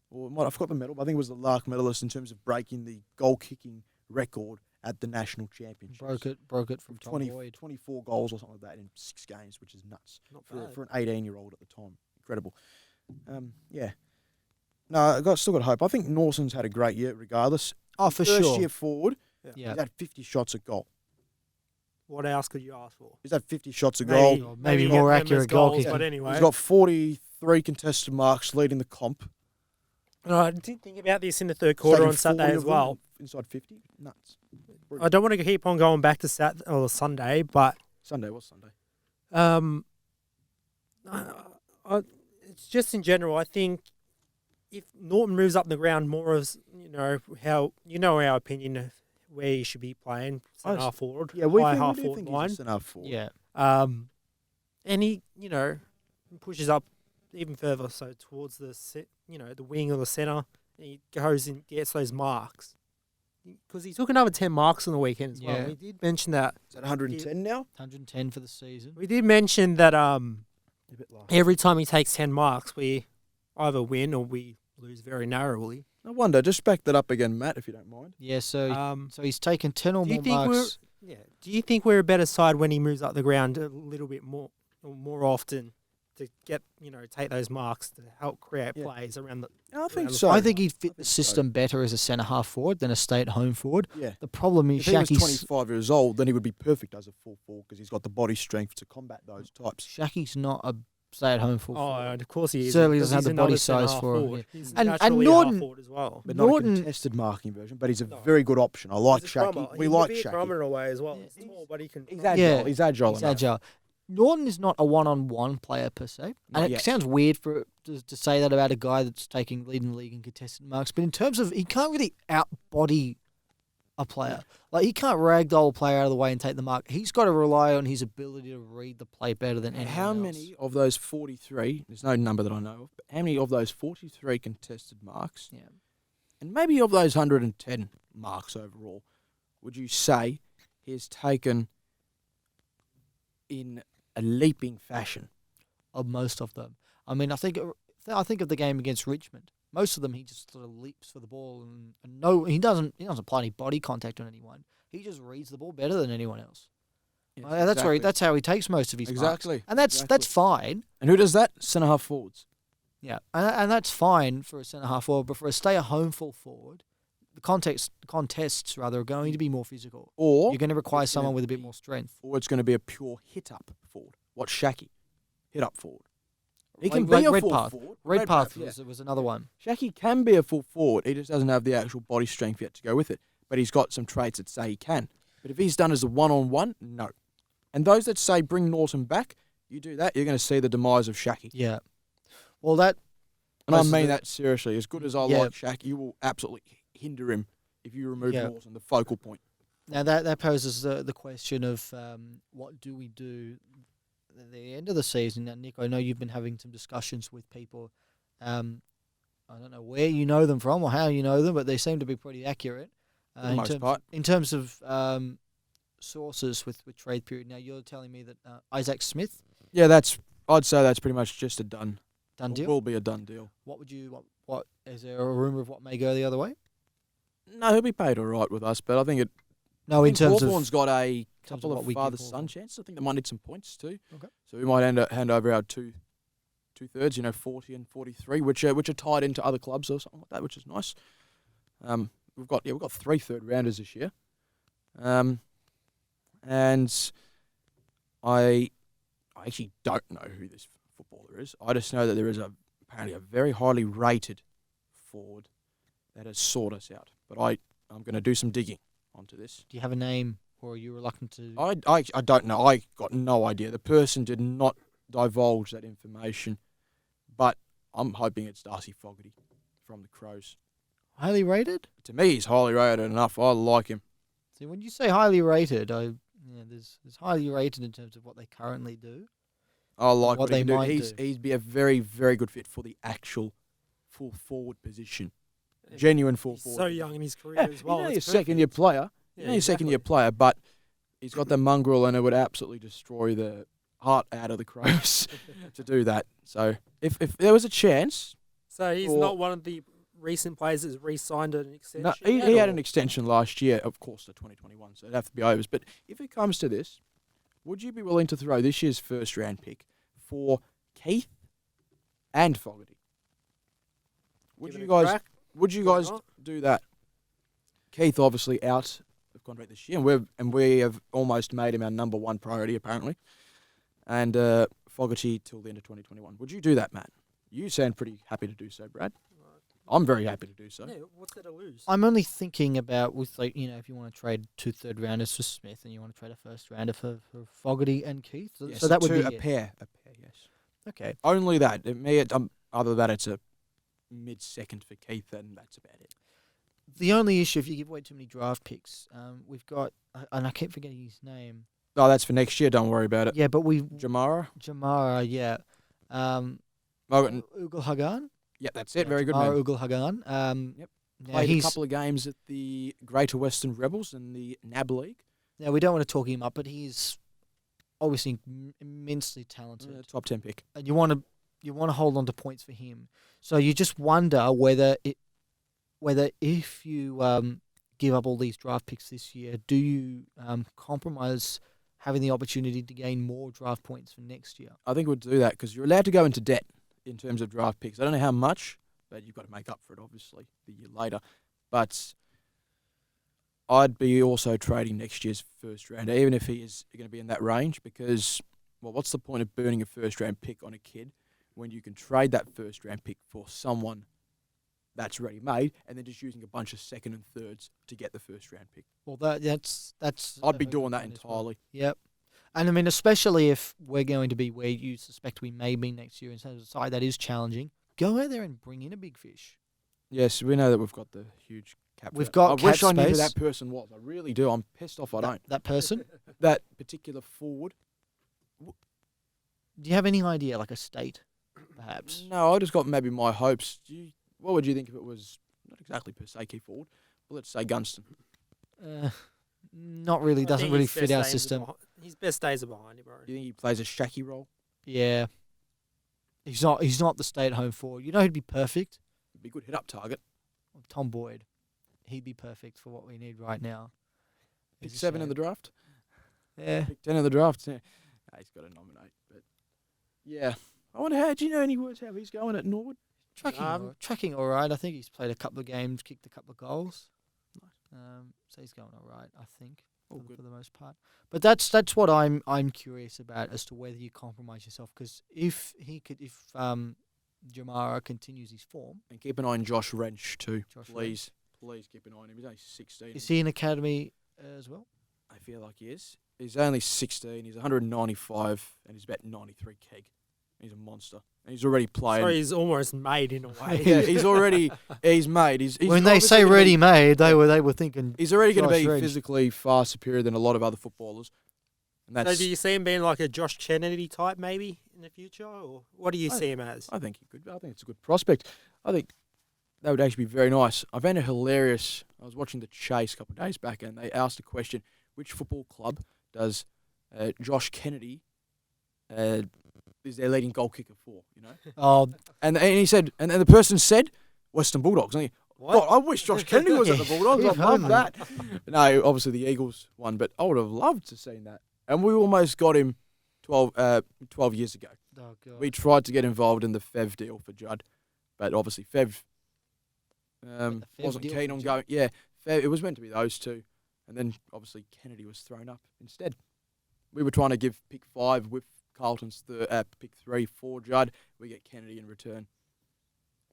or I forgot the medal, but I think it was the Lark medalist in terms of breaking the goal kicking record at the national championships. Broke it from Tom 20, Boyd. 24 goals or something like that in 6 games, which is nuts Not for bad. an 18-year-old at the time. Incredible. Yeah. No, I still got hope. I think Nawson's had a great year regardless. Oh, for First sure. year forward, Yeah. he's had 50 shots at goal. What else could you ask for? He's had 50 shots at Maybe- goal. Maybe you more get them as accurate goal goals, kicking. But anyway, He's got 43 contested marks, leading the comp. And I did think about this in the third quarter Taking on Saturday 40 as of them well. Inside 50? Nuts. I don't want to keep on going back to Sunday, but Sunday was Sunday. It's just in general. I think if Norton moves up the ground more as our opinion of where he should be playing, centre half forward, Yeah, we high think, half we do forward think line. he's a centre forward. Yeah. And he pushes up even further, so towards the the wing or the centre, and he goes and gets those marks. Because he took another 10 marks on the weekend as well. Yeah. We did mention that. Is that 110 now? 110 for the season. We did mention that A bit low. every time he takes 10 marks, we either win or we lose very narrowly. No wonder. Just back that up again, Matt, if you don't mind. Yeah, so Um, so he's taken 10 or do you more think marks. Do you think we're a better side when he moves up the ground a little bit more often to get take those marks to help create Yeah. plays around the? I think the so. I think he'd fit I the think so. system better as a centre half forward than a stay-at-home forward. Yeah. The problem is If he was Shacky's 25 years old, then he would be perfect as a full forward because he's got the body strength to combat those types. Shacky's not a stay-at-home full Oh, forward. of course he is. Certainly because doesn't have he's the body another size centre-half for it, forward. yeah. He's And naturally Norton- half forward as well. But Norton- not a contested marking version, but he's a No. very good option. I like He's a drummer. Shaki. We He like can be a Shaki. drummer in a way as well. Yeah, He's tall, but he can. He's drum. agile. Yeah. He's agile He's enough. agile. Norton is not a one-on-one player per se, Not and it yet. sounds weird to say that about a guy that's leading the league in contested marks. But in terms of, he can't really outbody a player. Like, he can't ragdoll a player out of the way and take the mark. He's got to rely on his ability to read the play better than anyone How else. many of those 43, there's no number that I know of, but how many of those 43 contested marks, Yeah. and maybe of those 110 marks overall, would you say he has taken in a leaping fashion? Of most of them. I mean, I think of the game against Richmond. Most of them, he just sort of leaps for the ball and no, he doesn't apply any body contact on anyone. He just reads the ball better than anyone else. That's how he takes most of his marks. Exactly. And that's fine. And who does that? Centre half forwards. Yeah, and that's fine for a centre half forward, but for a stay-at-home full forward, the contests rather are going to be more physical. Or You're going to require it's gonna someone with a bit be- more strength. Or it's going to be a pure hit-up forward. What's Shaki? Hit-up forward. He Like- can like be a full Redpath. forward. Redpath yeah. was another one. Shaki can be a full forward. He just doesn't have the actual body strength yet to go with it. But he's got some traits that say he can. But if he's done as a one-on-one, no. And those that say bring Norton back, you do that, you're going to see the demise of Shaki. Yeah. Well, that And I most of mean the- that seriously. As good as I Yeah. like Shaq, you will absolutely hinder him if you remove Yeah. Norton, the focal point. Now that poses the question of what do we do at the end of the season? Now, Nick, I know you've been having some discussions with people. I don't know where you know them from or how you know them, but they seem to be pretty accurate For the most part. in terms of sources with trade period. Now, you're telling me that Isaac Smith, Yeah, I'd say that's pretty much just a done deal. Will be a done deal. What would you what is there a rumor of what may go the other way? No, he'll be paid all right with us, but I think No, in terms of Hawthorn's got a terms of couple what of we give father-son Hawthorn. chances. I think they might need some points too. Okay. So we might hand over our two-thirds, 40 and 43, which are tied into other clubs or something like that, which is nice. We've got 3 third-rounders this year. And I actually don't know who this footballer is. I just know that there is apparently a very highly rated forward that has sought us out. But I'm going to do some digging onto this. do you have a name or are you reluctant to? I don't know. I got no idea. The person did not divulge that information. But I'm hoping it's Darcy Fogarty from the Crows. Highly rated? To me, he's highly rated enough. I like him. See, when you say highly rated, there's highly rated in terms of what they currently do. I like what what he they can do. might He'd be a very, very good fit for the actual full forward position. Genuine full He's forward. so young in his career as well. He's only a It's second-year perfect. player. Yeah, He's only a second-year player, but he's got the mongrel and it would absolutely destroy the heart out of the Crows to do that. So if there was a chance, So he's Or- not one of the recent players that's re-signed an extension. no, he yet, had or- an extension last year, of course, to 2021, so it'd have to be overs. But if it comes to this, would you be willing to throw this year's first-round pick for Keith and Fogarty? Would Give you it a guys? crack? Would you Why guys not? do that? Keith obviously out of contract this year, and we have almost made him our number one priority apparently, and Fogarty till the end of 2021. Would you do that, Matt? You sound pretty happy to do so, Brad. I'm very happy to do so. Yeah, what's there to lose? I'm only thinking about with if you want to trade 2 third-rounders for Smith and you want to trade a first-rounder for Fogarty and Keith. Yes, So that would be a it. pair. Yes. Okay. Only that. Other than that, it's a mid-second for Keith, and that's about it. The only issue, if you give away too many draft picks, we've got, and I keep forgetting his name. No, that's for next year. Don't worry about it. Yeah, but Jamara. Jamara, yeah. Ugal Hagan. Yep, that's it. Very good, man. Ugal Hagan. Yep. Now Played a he's couple of games at the Greater Western Rebels in the NAB League. now we don't want to talk him up, but he's obviously immensely talented, Top 10 pick. and you want to hold on to points for him. So you just wonder whether if you give up all these draft picks this year, do you compromise having the opportunity to gain more draft points for next year? I think we'll do that because you're allowed to go into debt in terms of draft picks. I don't know how much, but you've got to make up for it, obviously, the year later. But I'd be also trading next year's first round, even if he is going to be in that range, because, well, what's the point of burning a first round pick on a kid when you can trade that first round pick for someone that's ready made and then just using a bunch of second and thirds to get the first round pick? Well, that's. I'd be a doing good that point as well. entirely. Yep. And I mean, especially if we're going to be where you suspect we may be next year in terms of a side that is challenging, go out there and bring in a big fish. Yes, we know that we've got the huge cap. We've for that. got I cap wish I knew who space. that person was. I really do. I'm pissed off I don't. That person. That particular forward. Do you have any idea, like a state, perhaps? No, I just got maybe my hopes. What would you think if it was not exactly per se key forward, but let's say Gunston? Not really. I Doesn't think really his fit best our days are system. his best days are behind him, bro. Do you think he plays a shaky role? Yeah. He's not the stay-at-home forward. You know who'd be perfect? It'd be a good hit-up target. Tom Boyd. He'd be perfect for what we need right now. Pick It's a 7 in shame. the draft. Yeah. Pick 10 in the draft. Yeah. Nah, he's got to nominate. But yeah, I wonder how. Do you know any words how he's going at Norwood? Tracking all right. I think he's played a couple of games, kicked a couple of goals. Nice. So he's going all right, I think, All for good. the most part. But that's what I'm curious about as to whether you compromise yourself, because if Jamara continues his form, And keep an eye on Josh Wrench too. Josh Please keep an eye on him. He's only 16. is he in academy as well? I feel like he is. He's only 16. He's 195 and he's about 93 keg. He's a monster. And he's already playing. So he's almost made in a way. Yeah, he's made. He's When they obviously say gonna be- ready-made, they were thinking. He's already going to Josh be Wrench. physically far superior than a lot of other footballers. And So that's, do you see him being like a Josh Kennedy type maybe in the future, or what do you see him as? I think he could. I think it's a good prospect. I think that would actually be very nice. I found it hilarious. I was watching The Chase a couple of days back, and they asked a question: which football club does Josh Kennedy is their leading goal kicker for? You know, Oh, and he said, and the person said Western Bulldogs. And What? God, I wish Josh Kennedy was at the Bulldogs. You've I'd love heard that. No, obviously the Eagles won, but I would have loved to seen that. And we almost got him 12 years ago. oh God. We tried to get involved in the Fev deal for Judd, but obviously Fev Fev wasn't deal keen for on Judd? going. Yeah, Fev, it was meant to be those two, and then obviously Kennedy was thrown up instead. We were trying to give pick 5 with Carlton's pick 3 for Judd. We get Kennedy in return.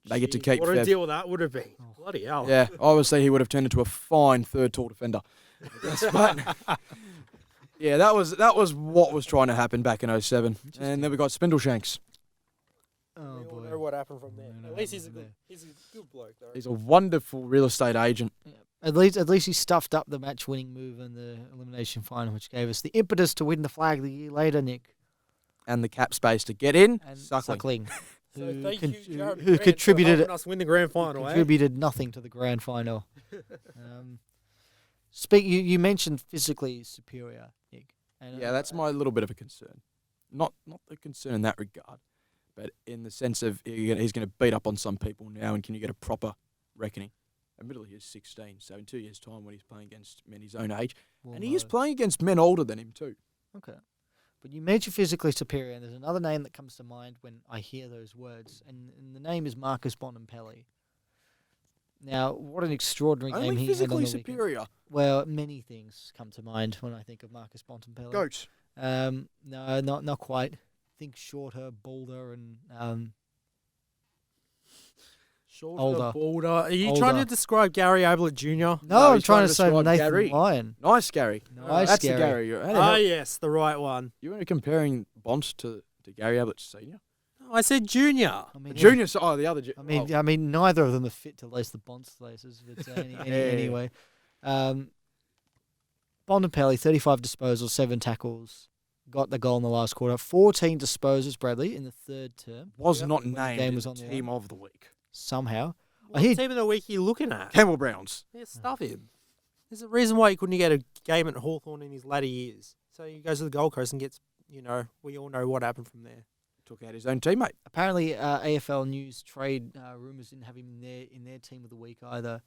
They get to Jeez, keep what a Fev. deal that would have been. Oh. Bloody hell. Yeah, obviously he would have turned into a fine third tall defender. But yeah, that was what was trying to happen back in 07. And then we got Spindleshanks. Oh We all boy. know what happened from there. We don't know At what least happened he's a good bloke though. He's a wonderful real estate agent. Yeah. At least he stuffed up the match-winning move in the elimination final, which gave us the impetus to win the flag the year later, Nick. And the cap space to get in. And Suckling. So who thank you, Jared who Grant, contributed for helping us win the grand final. contributed nothing to the grand final. You mentioned physically superior, Nick. And Yeah, that's my little bit of a concern. Not the concern in that regard, but in the sense of he's going to beat up on some people now, and can you get a proper reckoning? Admittedly, he's 16, so in 2 years' time, when he's playing against men his own age, Well, and he is no. playing against men older than him too. Okay. But you mentioned physically superior, and there's another name that comes to mind when I hear those words, and the name is Marcus Bontempelli. Now, what an extraordinary game Only he had on physically the weekend. superior. Well, many things come to mind when I think of Marcus Bontempelli. Goat. No, not quite. Think shorter, bolder, and Shorter, Older. bolder. Are you trying to Older. describe Gary Ablett Jr.? no, No, I'm he's trying trying to to say describe Nathan Gary. Lyon. Nice, Gary. Nice, That's Gary. the Gary. How the Ah, hell- yes, the right one. You weren't comparing Bont to Gary Ablett Senior? I said junior. I mean, Junior, the other. I mean, neither of them are fit to lace the Bonds laces. But Yeah. anyway, Bontempelli, 35 disposals, 7 tackles, got the goal in the last quarter. 14 disposals, Bradley, in the third term. was Yep. not When the named game in was the on the team of the week. Somehow, What hear- team of the week are you looking at? Campbell Browns. Yeah, stuff him. There's a reason why he couldn't get a game at Hawthorn in his latter years. So he goes to the Gold Coast and gets, we all know what happened from there. Took out his own teammate. apparently AFL News trade rumours didn't have him in their team of the week either.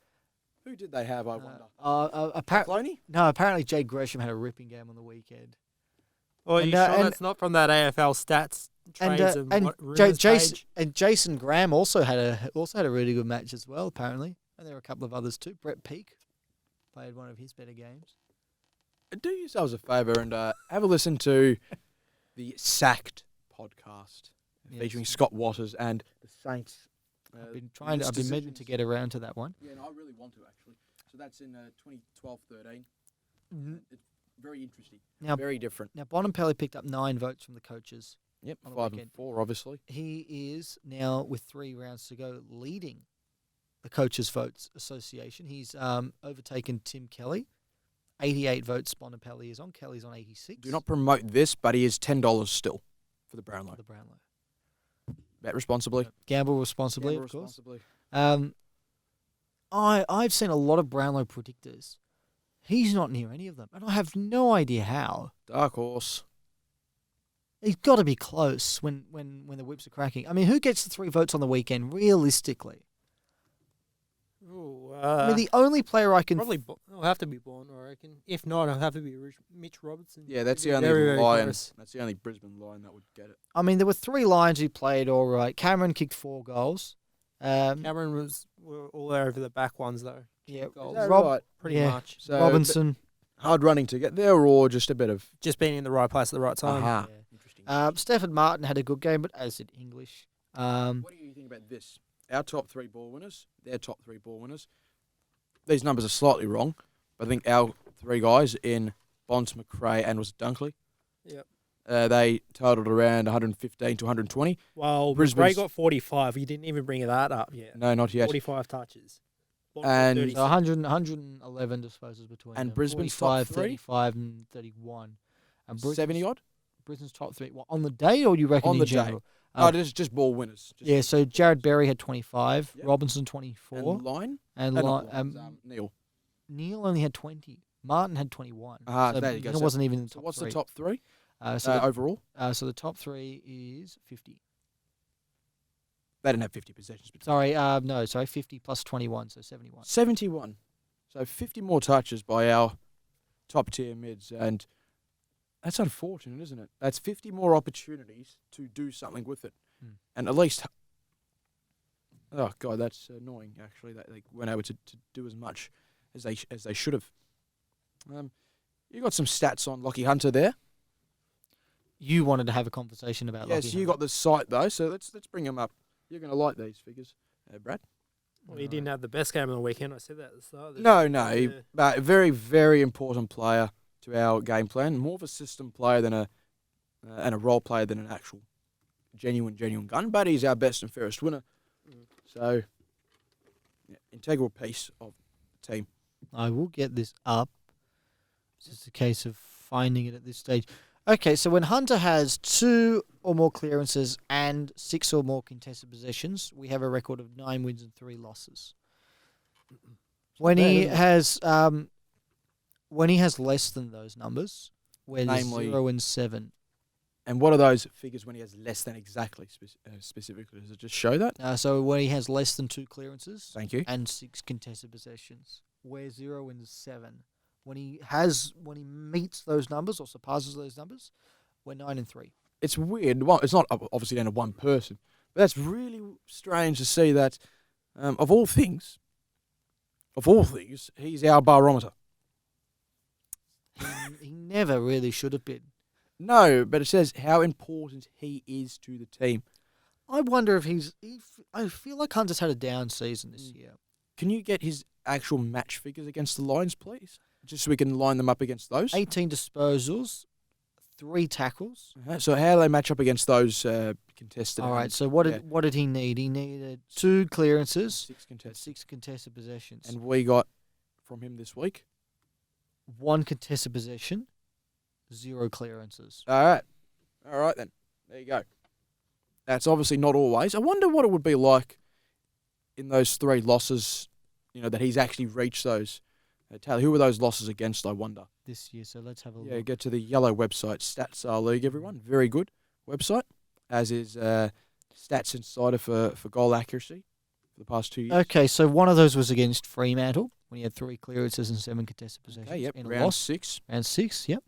Who did they have, I wonder? Apparently, Cloney? apparently Jade Gresham had a ripping game on the weekend. Oh, And, you uh, sure and- that's not from that AFL stats trades and what rumours page? Jason Graham also had a really good match as well. Apparently, and there were a couple of others too. Brett Peake played one of his better games. Do yourselves a favour and have a listen to the Sacked podcast Yes. featuring Scott Waters and the Saints. I've been meaning to get around to that one. Yeah, no, I really want to actually. So that's in 2012-13. It's very interesting. Now, Very different. now Bontempelli picked up 9 votes from the coaches. Yep, on the 5 weekend. and 4, obviously. He is now, with 3 rounds to go, leading the Coaches' Votes Association. He's overtaken Tim Kelly. 88 votes Bontempelli is on. Kelly's on 86. Do not promote this, but he is $10 still for the Brownlow. for the Brownlow. Bet responsibly. Gamble responsibly, Gamble of course. responsibly. I've seen a lot of Brownlow predictors. He's not near any of them, and I have no idea how. Dark horse. He's got to be close when the whips are cracking. I mean, who gets the 3 votes on the weekend, realistically? Ooh, I mean, the only player I can... probably it'll have to be Bond, I reckon. If not, it'll have to be Mitch Robertson. Yeah, that's It'll the be only very, very line. close. That's the only Brisbane line that would get it. I mean, there were 3 lines who played all right. Cameron kicked 4 goals. Cameron were all over the back ones though. Yeah, Goals. Is that Rob- right? Pretty yeah. much. So Robinson. hard running to get there, or just a bit of Just being in the right place at the right time. aha. Yeah. Interesting. Stephen Martin had a good game, but as did English. What do you think about this? Our top 3 ball winners, their top 3 ball winners. These numbers are slightly wrong, but I think our 3 guys in Bonds, McRae, and was it Dunkley? Yep. They totaled around 115 to 120. Well, Brisbane's- Brisbane got 45. You didn't even bring that up yet. No, not yet. 45 touches. Bond And- got So 36. 111 disposals between And them. Brisbane's top 45, 3? 35 and 31. And 70 odd? Brisbane's top 3. What, on the day, or you reckon On in the day. general? Oh, this is just ball winners. Just Yeah, so Jared Berry had 25, Yep. Robinson 24, And line? and Not Li- Lyons, Neil. Neil only had 20. Martin had 21. Ah, so there you go. Neil So- wasn't even in the So top what's 3. the top 3 So overall? the top 3 is 50. They didn't have 50 possessions. But Sorry, 50 plus 21, so 71. 71. So 50 more touches by our top tier mids, and that's unfortunate, isn't it? That's 50 more opportunities to do something with it, and at least, oh god, that's annoying. Actually, that they weren't able to do as much as they should have. You got some stats on Lockie Hunter there. You wanted to have a conversation about Yes, Lockie you Hunter. got the site though, so let's bring them up. You're going to like these figures, Brad. Well, he didn't have the best game of the weekend. I said that at the start. No, Yeah. but a very, very important player to our game plan. More of a system player than and a role player than an actual genuine gun, but he's our best and fairest winner. So, integral piece of the team. I will get this up. It's just a case of finding it at this stage. Okay, so when Hunter has 2 or more clearances and 6 or more contested possessions, we have a record of 9 wins and 3 losses. When he has less than those numbers, we're Namely- 0 and 7. And what are those figures when he has less than exactly specifically? Does it just show that? So when he has less than 2 clearances Thank you. and 6 contested possessions, we're 0 and 7. When he meets those numbers or surpasses those numbers, we're 9 and 3. It's weird. Well, it's not obviously down to one person, but that's really strange to see that. Of all things, he's our barometer. He never really should have been. No, but it says how important he is to the team. I wonder if I feel like Hunter's had a down season this year. Can you get his actual match figures against the Lions, please? Just so we can line them up against those. 18 disposals, 3 tackles. So how do they match up against those contested? All right, so what did he need? He needed 2 clearances, 6 contested. 6 contested possessions, And we got from him this week. 1 contested possession, 0 clearances. All right then. There you go. That's obviously not always. I wonder what it would be like in those 3 losses, that he's actually reached those. Taylor, who were those losses against, I wonder? This year, so let's have a Yeah, look. get to the yellow website, Stats Our League, everyone. Very good website, as is Stats Insider for goal accuracy for the past 2 years. Okay, so one of those was against Fremantle when he had 3 clearances and 7 contested possessions. Okay, yep, in a round loss. 6. Round 6, yep.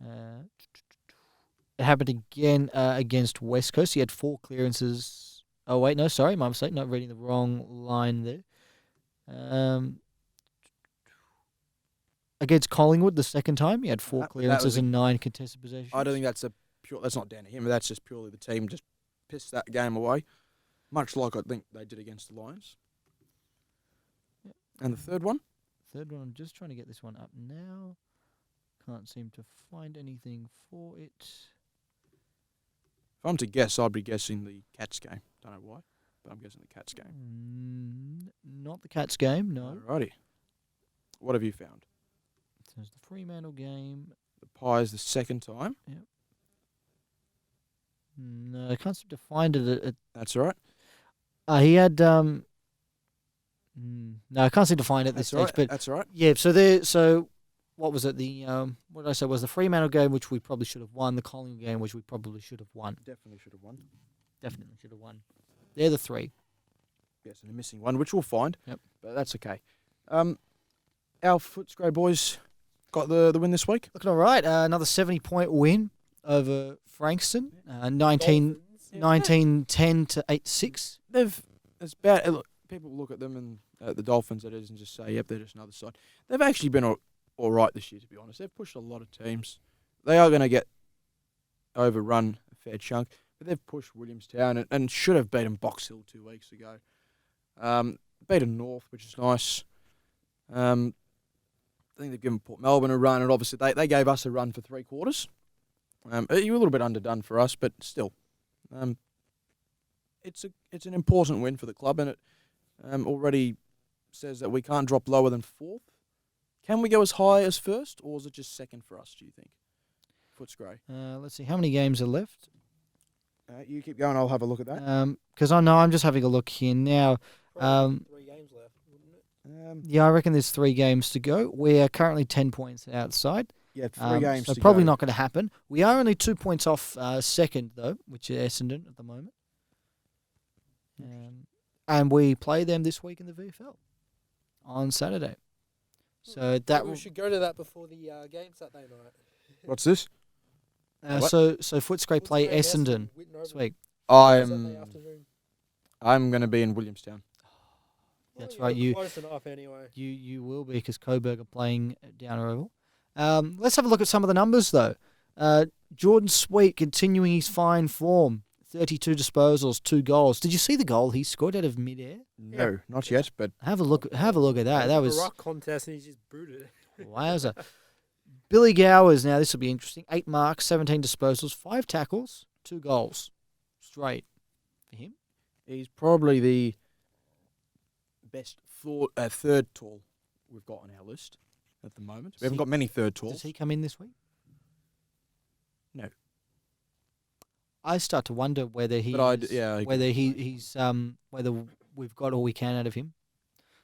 It happened again against West Coast. He had 4 clearances. Oh, wait, no, sorry, my mistake. Not reading the wrong line there. Against Collingwood the second time, he had 4 That clearances was and 9 contested possessions. I don't think that's not down to him, but that's just purely the team just pissed that game away, much like I think they did against the Lions. Yep. And the third one? Third one, I'm just trying to get this one up now. Can't seem to find anything for it. If I'm to guess, I'd be guessing the Cats game. Don't know why, but I'm guessing the Cats game. Not the Cats game, no. Alrighty. What have you found? So it's the Fremantle game. The Pies the second time. No, I can't seem to find it. That's all right. He had no, I can't seem to find it at this That's all stage. right. But That's all right. yeah, so what was it? The what did I say was the Fremantle game, which we probably should have won. The Collingwood game, which we probably should have won. Definitely should have won. Definitely should have won. They're the 3. Yes, and a missing one, which we'll find. Yep. But that's okay. Our Footscray boys got the win this week. Looking all right. Another 70-point win over Frankston. 19-10 to 8-6. It's bad. Look, people look at them and the Dolphins, that is, and just say, yep, they're just another side. They've actually been all right this year, to be honest. They've pushed a lot of teams. They are going to get overrun a fair chunk, but they've pushed Williamstown and should have beaten Box Hill 2 weeks ago. Beaten North, which is nice. I think they've given Port Melbourne a run, and obviously they gave us a run for 3 quarters. You were a little bit underdone for us, but still, it's an important win for the club, and it already says that we can't drop lower than 4th. Can we go as high as 1st, or is it just 2nd for us, do you think? Footscray. Let's see how many games are left. You keep going, I'll have a look at that. Because I know I'm just having a look here now. 3 games left, wouldn't it? Yeah, I reckon there's 3 games to go. We are currently 10 points outside. Yeah, 3 games so to probably go. not going to happen. We are only 2 points off second, though, which is Essendon at the moment. And we play them this week in the VFL on Saturday. So that We should go to that before the game Saturday night. What's this? What? so Footscray play Essendon this week. Saturday afternoon. I'm going to be in Williamstown. That's Well, right. you're You close enough anyway. you will be because Coburg are playing down Oval. Let's have a look at some of the numbers though. Jordan Sweet continuing his fine form. 32 disposals, 2 goals. Did you see the goal he scored out of midair? No, not yet, but Have a look at that. That was a rock contest and he just booted it. wowza. Billy Gowers. Now this will be interesting. 8 marks, 17 disposals, 5 tackles, 2 goals. straight for him. He's probably the best third tall we've got on our list at the moment. We haven't got many third talls. Does he come in this week? No. I start to wonder whether he's whether we've got all we can out of him.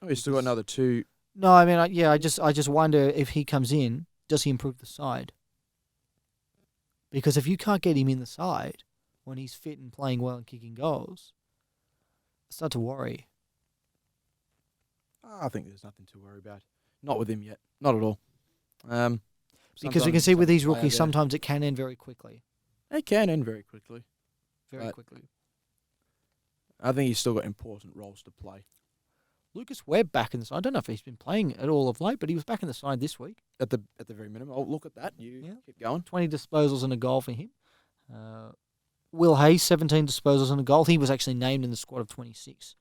Oh, he's still got another 2. No, I mean, I just wonder if he comes in, does he improve the side? Because if you can't get him in the side when he's fit and playing well and kicking goals, I start to worry. I think there's nothing to worry about. Not with him yet. Not at all. Because we can see with these rookies, sometimes it can end very quickly. It can end very quickly. Very quickly. I think he's still got important roles to play. Lucas Webb back in the side. I don't know if he's been playing at all of late, but he was back in the side this week. At the very minimum. Oh, look at that. Keep going. 20 disposals and a goal for him. Will Hayes, 17 disposals and a goal. He was actually named in the squad of 26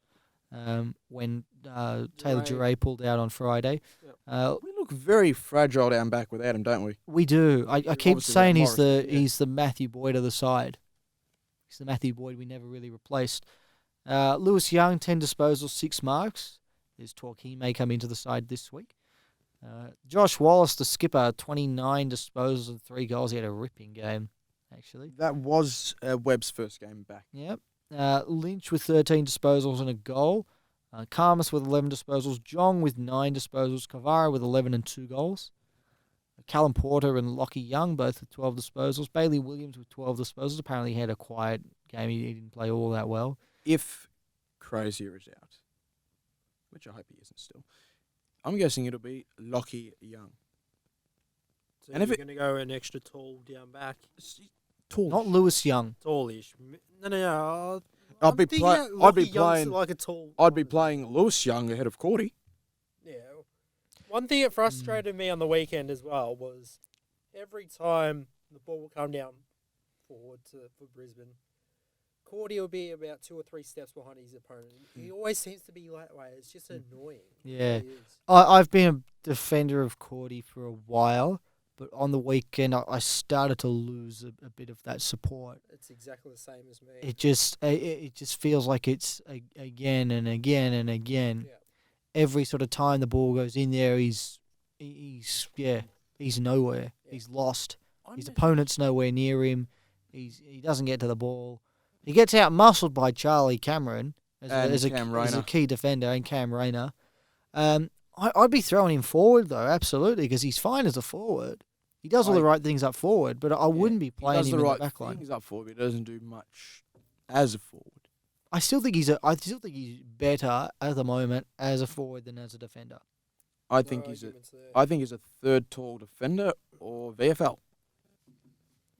when Taylor Duray pulled out on Friday. Yep. We look very fragile down back without him, don't we? We do. I keep saying he's the Matthew Boyd of the side. He's the Matthew Boyd we never really replaced. Lewis Young, 10 disposals, 6 marks. There's talk he may come into the side this week. Josh Wallace, the skipper, 29 disposals and 3 goals. He had a ripping game, actually. That was Webb's first game back. Yep. Lynch with 13 disposals and a goal. Karmas with 11 disposals. Jong with 9 disposals. Kavara with 11 and 2 goals. Callum Porter and Lockie Young both with 12 disposals. Bailey Williams with 12 disposals. Apparently he had a quiet game. He didn't play all that well. If Crozier is out, which I hope he isn't still, I'm guessing it'll be Lockie Young. So and if you're going to go an extra tall down back? Tall. Not Lewis Young. Tallish. No. I'd be playing like a tall. I'd be playing Lewis Young ahead of Cordy. Yeah. One thing that frustrated me on the weekend as well was every time the ball would come down forward for Brisbane, Cordy will be about 2 or 3 steps behind his opponent. He always seems to be that way. It's just annoying. Yeah. It really I've been a defender of Cordy for a while, but on the weekend I started to lose a bit of that support. It's exactly the same as me. It just feels like it's again and again and again. Yeah. Every sort of time the ball goes in there, he's nowhere. Yeah. He's lost. His opponent's nowhere near him. He doesn't get to the ball. He gets out muscled by Charlie Cameron as a key defender and Cam Rayner. I'd be throwing him forward though, absolutely, because he's fine as a forward. He does all the right things up forward, but I wouldn't be playing him in the back line. He does the right things up forward, but he doesn't do much as a forward. I still think he's better at the moment as a forward than as a defender. I think he's a third tall defender or VFL.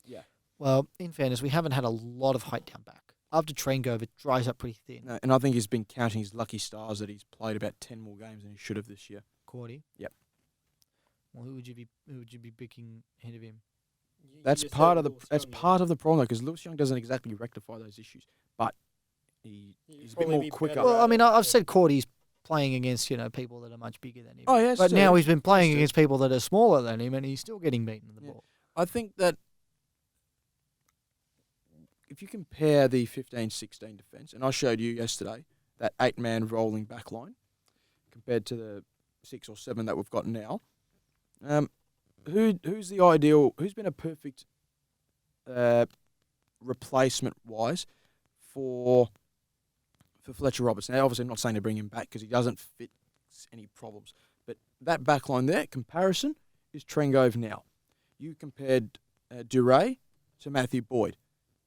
Yeah. Well, in fairness, we haven't had a lot of height down back. After Trengove, it dries up pretty thin. No, and I think he's been counting his lucky stars that he's played about 10 more games than he should have this year. Cordy? Yep. Well, who would you be picking ahead of him? That's part of the problem, because Lewis Young doesn't exactly rectify those issues, but he's a bit more quicker. Well, I mean, I've said Cordy's playing against people that are much bigger than him. Oh yeah, but now he's been playing against people that are smaller than him, and he's still getting beaten in the ball. I think that if you compare the 15-16 defence, and I showed you yesterday that 8-man rolling back line compared to the 6 or 7 that we've got now, who's the ideal? Who's been a perfect replacement wise for Fletcher Roberts? Now, obviously, I'm not saying to bring him back because he doesn't fit any problems, but that back line there, comparison is Trengove now. You compared Duray to Matthew Boyd.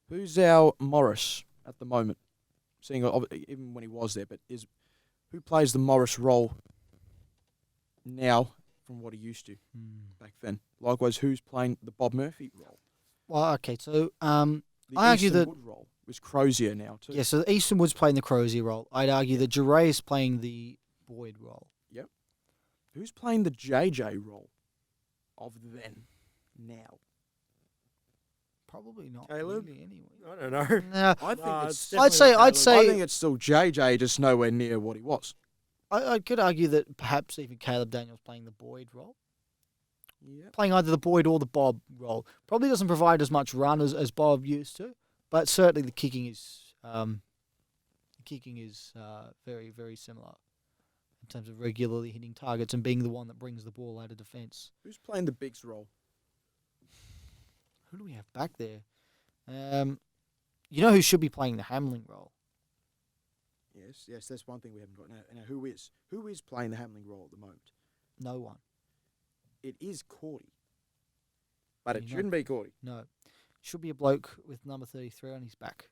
Who's our Morris at the moment? Seeing even when he was there, but who plays the Morris role now from what he used to back then? Likewise, who's playing the Bob Murphy role? Well, okay, so I argue that Wood role was Crozier now too. Yeah, so Easton Wood's playing the Crozier role. I'd argue that Duray is playing the Boyd role. Yep. Who's playing the JJ role of then now? Probably not. Caleb? Really, anyway. I don't know. Nah, I think it's still JJ, just nowhere near what he was. I could argue that perhaps even Caleb Daniels playing the Boyd role. Yeah. Playing either the Boyd or the Bob role. Probably doesn't provide as much run as Bob used to, but certainly the kicking is very, very similar in terms of regularly hitting targets and being the one that brings the ball out of defence. Who's playing the bigs role? Who do we have back there? You know who should be playing the Hamling role? Yes, that's one thing we haven't got. Now, who is playing the Hamling role at the moment? No one. It is Cordy. But it You shouldn't be Cordy. No. Should be a bloke with number 33 on his back.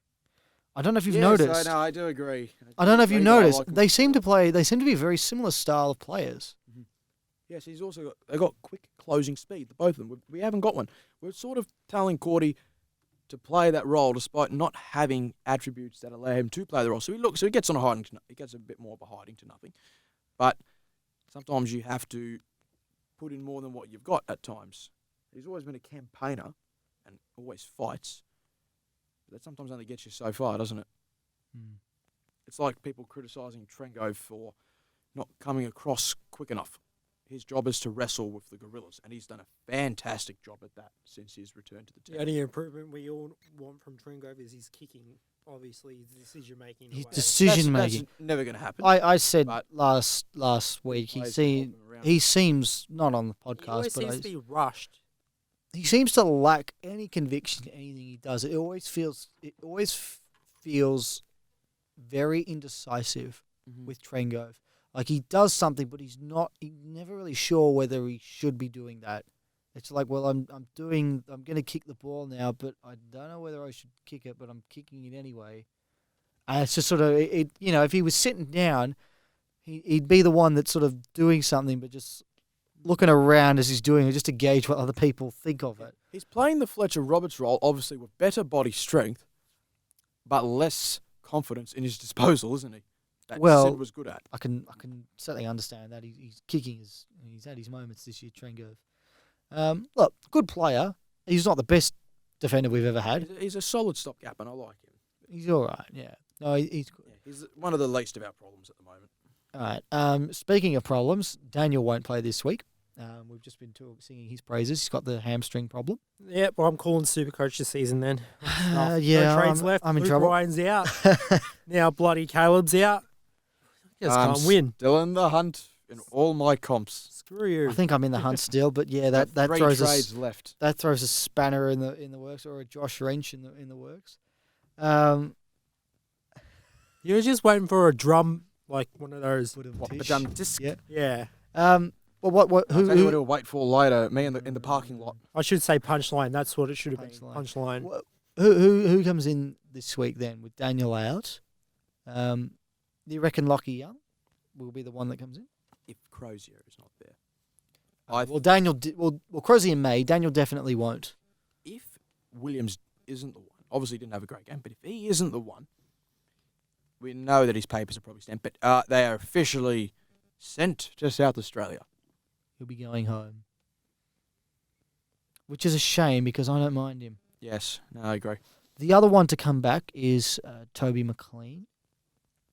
I don't know if you've Yes, noticed. I do agree. I don't know if you've noticed. Like They seem to be a very similar style of players. Yes, they got quick closing speed, the both of them. We haven't got one. We're sort of telling Cordy to play that role despite not having attributes that allow him to play the role. So he gets on a hiding to he gets a bit more of a hiding to nothing. But sometimes you have to put in more than what you've got at times. He's always been a campaigner and always fights. But that sometimes only gets you so far, doesn't it? It's like people criticising Trengo for not coming across quick enough. His job is to wrestle with the gorillas, and he's done a fantastic job at that since his return to the team. The only improvement we all want from Tringove is his kicking. Obviously, his decision making. His decision making. That's never going to happen. I said But last week he seems not on the He podcast, always but seems to be rushed. he seems to lack any conviction in anything he does. It always feels very indecisive with Trengove. Like he does something, but he's never really sure whether he should be doing that. It's like, well, I'm going to kick the ball now, but I don't know whether I should kick it, but I'm kicking it anyway. And it's just sort of, if he was sitting down, he'd be the one that's sort of doing something, but just looking around as he's doing it just to gauge what other people think of it. He's playing the Fletcher Roberts role, obviously with better body strength, but less confidence in his disposal, isn't he? That Sid was good at. I can certainly understand that. He's kicking he's had his moments this year, Trengove. Look, good player. He's not the best defender we've ever had. He's a solid stopgap, and I like him. He's all right, yeah. No, he's good. Yeah, he's one of the least of our problems at the moment. All right. Speaking of problems, Daniel won't play this week. We've just been singing his praises. He's got the hamstring problem. Yeah, well, I'm calling Supercoach this season then. Yeah, no trades left. I'm in Luke trouble. Ryan's out. Now bloody Caleb's out. Just can't win. Still in the hunt in all my comps. Screw you. I think I'm in the hunt still, but yeah, that Three throws trades left. that throws a spanner in the works, or a Josh wrench in the works. You were just waiting for a drum, like one of those. Disc. Yeah. Yeah. Well, what? I'll tell you what Who? he'll wait for later. Me in the parking lot. I should say punchline. That's what it should have been. Punchline. Punchline. Who comes in this week then with Daniel out? Do you reckon Lockie Young will be the one that comes in? If Crozier is not there. Well, Daniel. Crozier may. Daniel definitely won't. If Williams isn't the one, obviously he didn't have a great game, but if he isn't the one, we know that his papers are probably stamped, but they are officially sent to South Australia. He'll be going home, which is a shame because I don't mind him. Yes, no, I agree. The other one to come back is Toby McLean.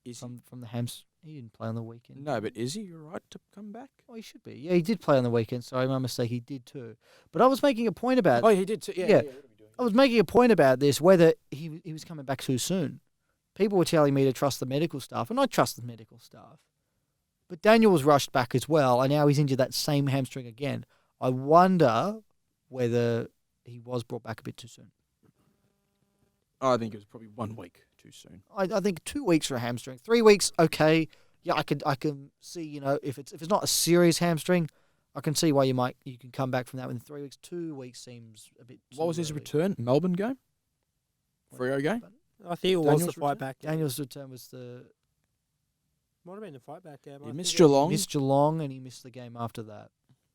Is From the Hams. He didn't play on the weekend. No, but is he right to come back? Oh, he should be. Yeah, he did play on the weekend. Sorry, my mistake. He did too. But I was making a point about. Oh, he did too. Yeah. Yeah. I was making a point about this, whether he was coming back too soon. People were telling me to trust the medical staff, and I trust the medical staff. But Daniel was rushed back as well, and now he's injured that same hamstring again. I wonder whether he was brought back a bit too soon. I think it was probably 1 week too soon. I think 2 weeks for a hamstring. 3 weeks, okay. Yeah, I can see, if it's not a serious hamstring, I can see why you can come back from that within 3 weeks. 2 weeks seems a bit. What was his early. return? Melbourne game? Freo game? I think it was Daniel's the fight return? back. Daniel's return was the. Might have been the fight back game. He I missed think it- Geelong, He missed Geelong and he missed the game after that.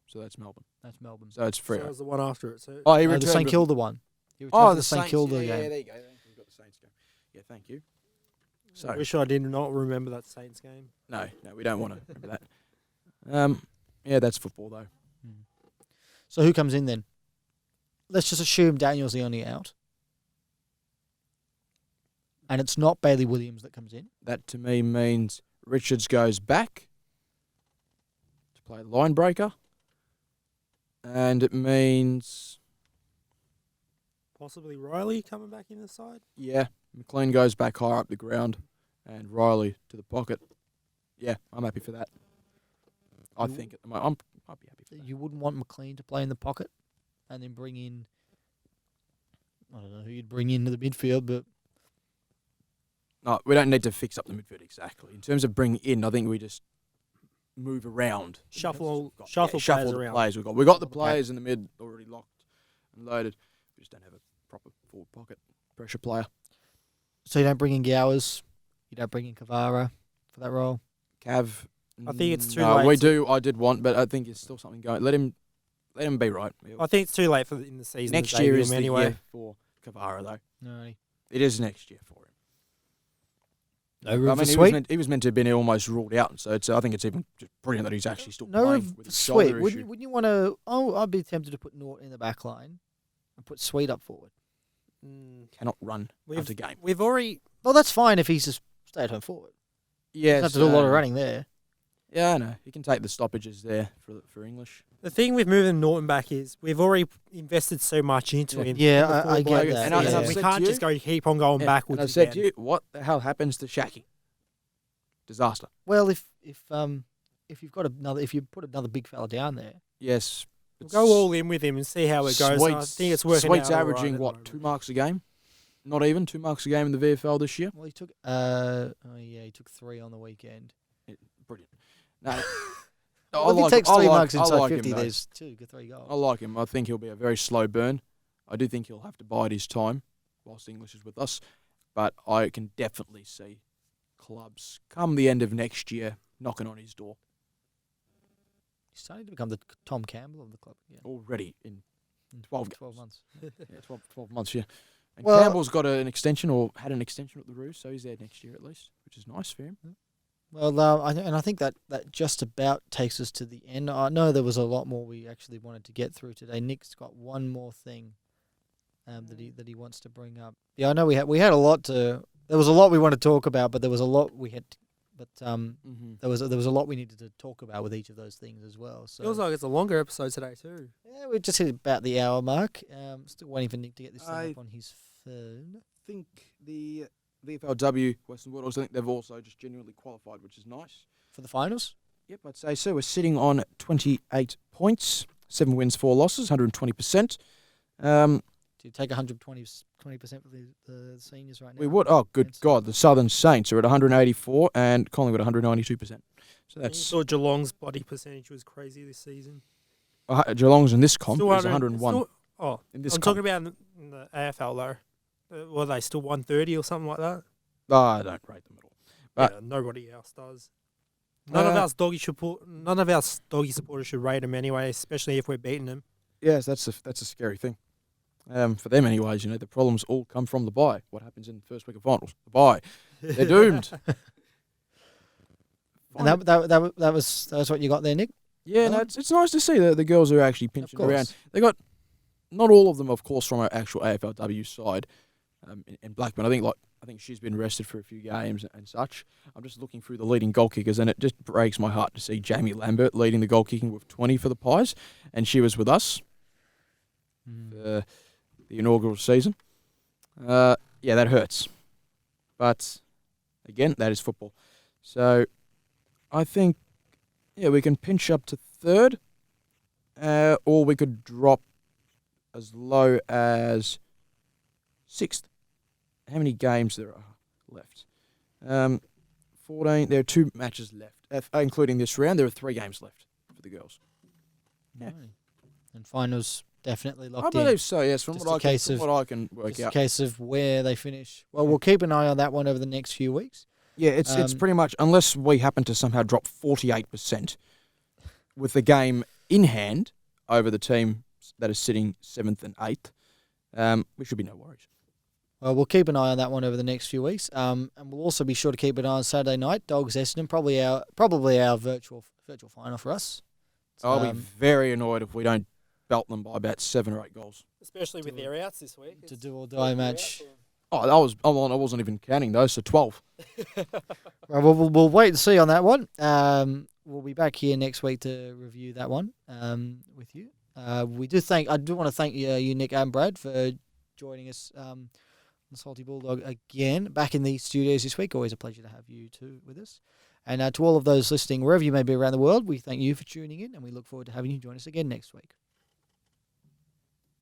so that's Melbourne. That's Melbourne. So it's So it Freo. was the one after it. So Oh, he No, returned. the St with- Kilda one. He returned Oh, for the St Saints. Kilda yeah, game. there you go. We've got the Saints game. Yeah, thank you. So I wish I did not remember that Saints game. no, we don't want to remember that. Yeah, that's football though. So who comes in then? Let's just assume Daniel's the only out. And it's not Bailey Williams that comes in. That to me means Richards goes back to play line breaker, and it means possibly Riley coming back in the side. Yeah, McLean goes back higher up the ground, and Riley to the pocket. Yeah, I'm happy for that. I think at the moment I'd be happy for that. You wouldn't want McLean to play in the pocket and then bring in, I don't know who you'd bring into the midfield, but No, we don't need to fix up the midfield exactly. In terms of bringing in, I think we just move around. Shuffle Shuffle players the around. players we've got. We've got the players in the mid already locked and loaded. We just don't have a proper forward pocket pressure player. so you don't bring in Gowers, you don't bring in Kavara for that role. Cav. I think it's too no, late we to- do. I did want, but I think it's still something going. Let him be right. I think it's too late in the season. Next to debut year him is the anyway. year for Kavara, though. No, It is next year for him. no room I for mean, Sweet. he was meant to have been almost ruled out, so I think it's even just brilliant that he's actually still No playing room with for his shoulder Sweet. issue. Wouldn't you want to? Oh, I'd be tempted to put Norton in the back line and put Sweet up forward. Cannot run after game. We've already. Well, that's fine if he's just stay-at-home forward. Yeah, Doesn't have to do a lot of running there. Yeah, I know. He can take the stoppages there for English. The thing with moving Norton back is we've already invested so much into him. Yeah, in the I get forward that. blocks. And I've We said can't to you- just keep on going Yeah, backwards. and I've said to again. you, what the hell happens to Shaki? Disaster. Well, if you've got if you put another big fella down there, Yes. We'll go all in with him and see how it goes. And I think it's working Sweet's out all right averaging at the what, moment. 2 marks a game? Not even 2 marks a game in the VFL this year. well, he took he took 3 on the weekend. Brilliant. No, Well, if he takes 3 marks I inside like him, 50, though. there's 3 goals. I like him. I think he'll be a very slow burn. I do think he'll have to bide his time whilst English is with us. But I can definitely see clubs come the end of next year knocking on his door He's starting to become the Tom Campbell of the club again. already in 12 12 months. yeah, 12 months, yeah. And Well- Campbell's got an extension or had an extension at the Roos, so he's there next year at least, which is nice for him. Well, I think that just about takes us to the end. I know there was a lot more we actually wanted to get through today. Nick's got one more thing that he wants to bring up. Yeah, I know we had a lot to. There was a lot we wanted to talk about, but there was a lot we had. But there was a lot we needed to talk about with each of those things as well. So Feels like it's a longer episode today too. yeah, we just hit about the hour mark. Still waiting for Nick to get this thing I- up on his phone. I think the VFLW Western Bulldogs, I think they've also just genuinely qualified, which is nice. For the finals? Yep, I'd say so. We're sitting on 28 points, 7 wins, 4 losses, 120%. Do you take 120% for the seniors right now? We would. Oh, good Yes. God. The Southern Saints are at 184 and Collingwood 192%. So You that's saw Geelong's body percentage was crazy this season. Geelong's in this comp Still is 100 101. Oh, in this I'm comp. talking about in the AFL though. Were they still 130 or something like that? I don't rate them at all. But- Yeah, nobody else does. None of us doggy supporters should rate them anyway, especially if we're beating them. Yes, that's a scary thing. For them, anyways, the problems all come from the bye. What happens in the first week of finals? The bye. They're doomed. And that was what you got there, Nick? Yeah, no, it's nice to see the girls are actually pinching course. around. They got not all of them, of course, from our actual AFLW side. In Blackburn, I think she's been rested for a few games and such. I'm just looking through the leading goal kickers, and it just breaks my heart to see Jamie Lambert leading the goal kicking with 20 for the Pies, and she was with us for the inaugural season. Yeah, that hurts. But again, that is football. So I think, yeah, we can pinch up to third, or we could drop as low as sixth. How many games there are left? 14. There are 2 matches left, including this round. There are 3 games left for the girls. Yeah. Right. And finals definitely I locked in. believe so, yes, from Just what a I can, case from of- what I can work Just a out. case of where they finish. Well, Yeah. we'll keep an eye on that one over the next few weeks. Yeah, it's Um, pretty much, unless we happen to somehow drop 48% with the game in hand over the team that is sitting 7th and 8th, we should be no worries. Well, we'll keep an eye on that one over the next few weeks. And we'll also be sure to keep an eye on Saturday night, Dogs Essendon, probably our virtual final for us. I'll be Um, very annoyed if we don't belt them by about 7 or 8 goals. Especially with Do their outs this week. to do or die match. Oh, I wasn't even counting those, so 12. Right, we'll wait and see on that one. We'll be back here next week to review that one with you. I do want to thank you, Nick and Brad, for joining us on Salty Bulldog again. Back in the studios this week. Always a pleasure to have you two with us. And to all of those listening, wherever you may be around the world, we thank you for tuning in, and we look forward to having you join us again next week.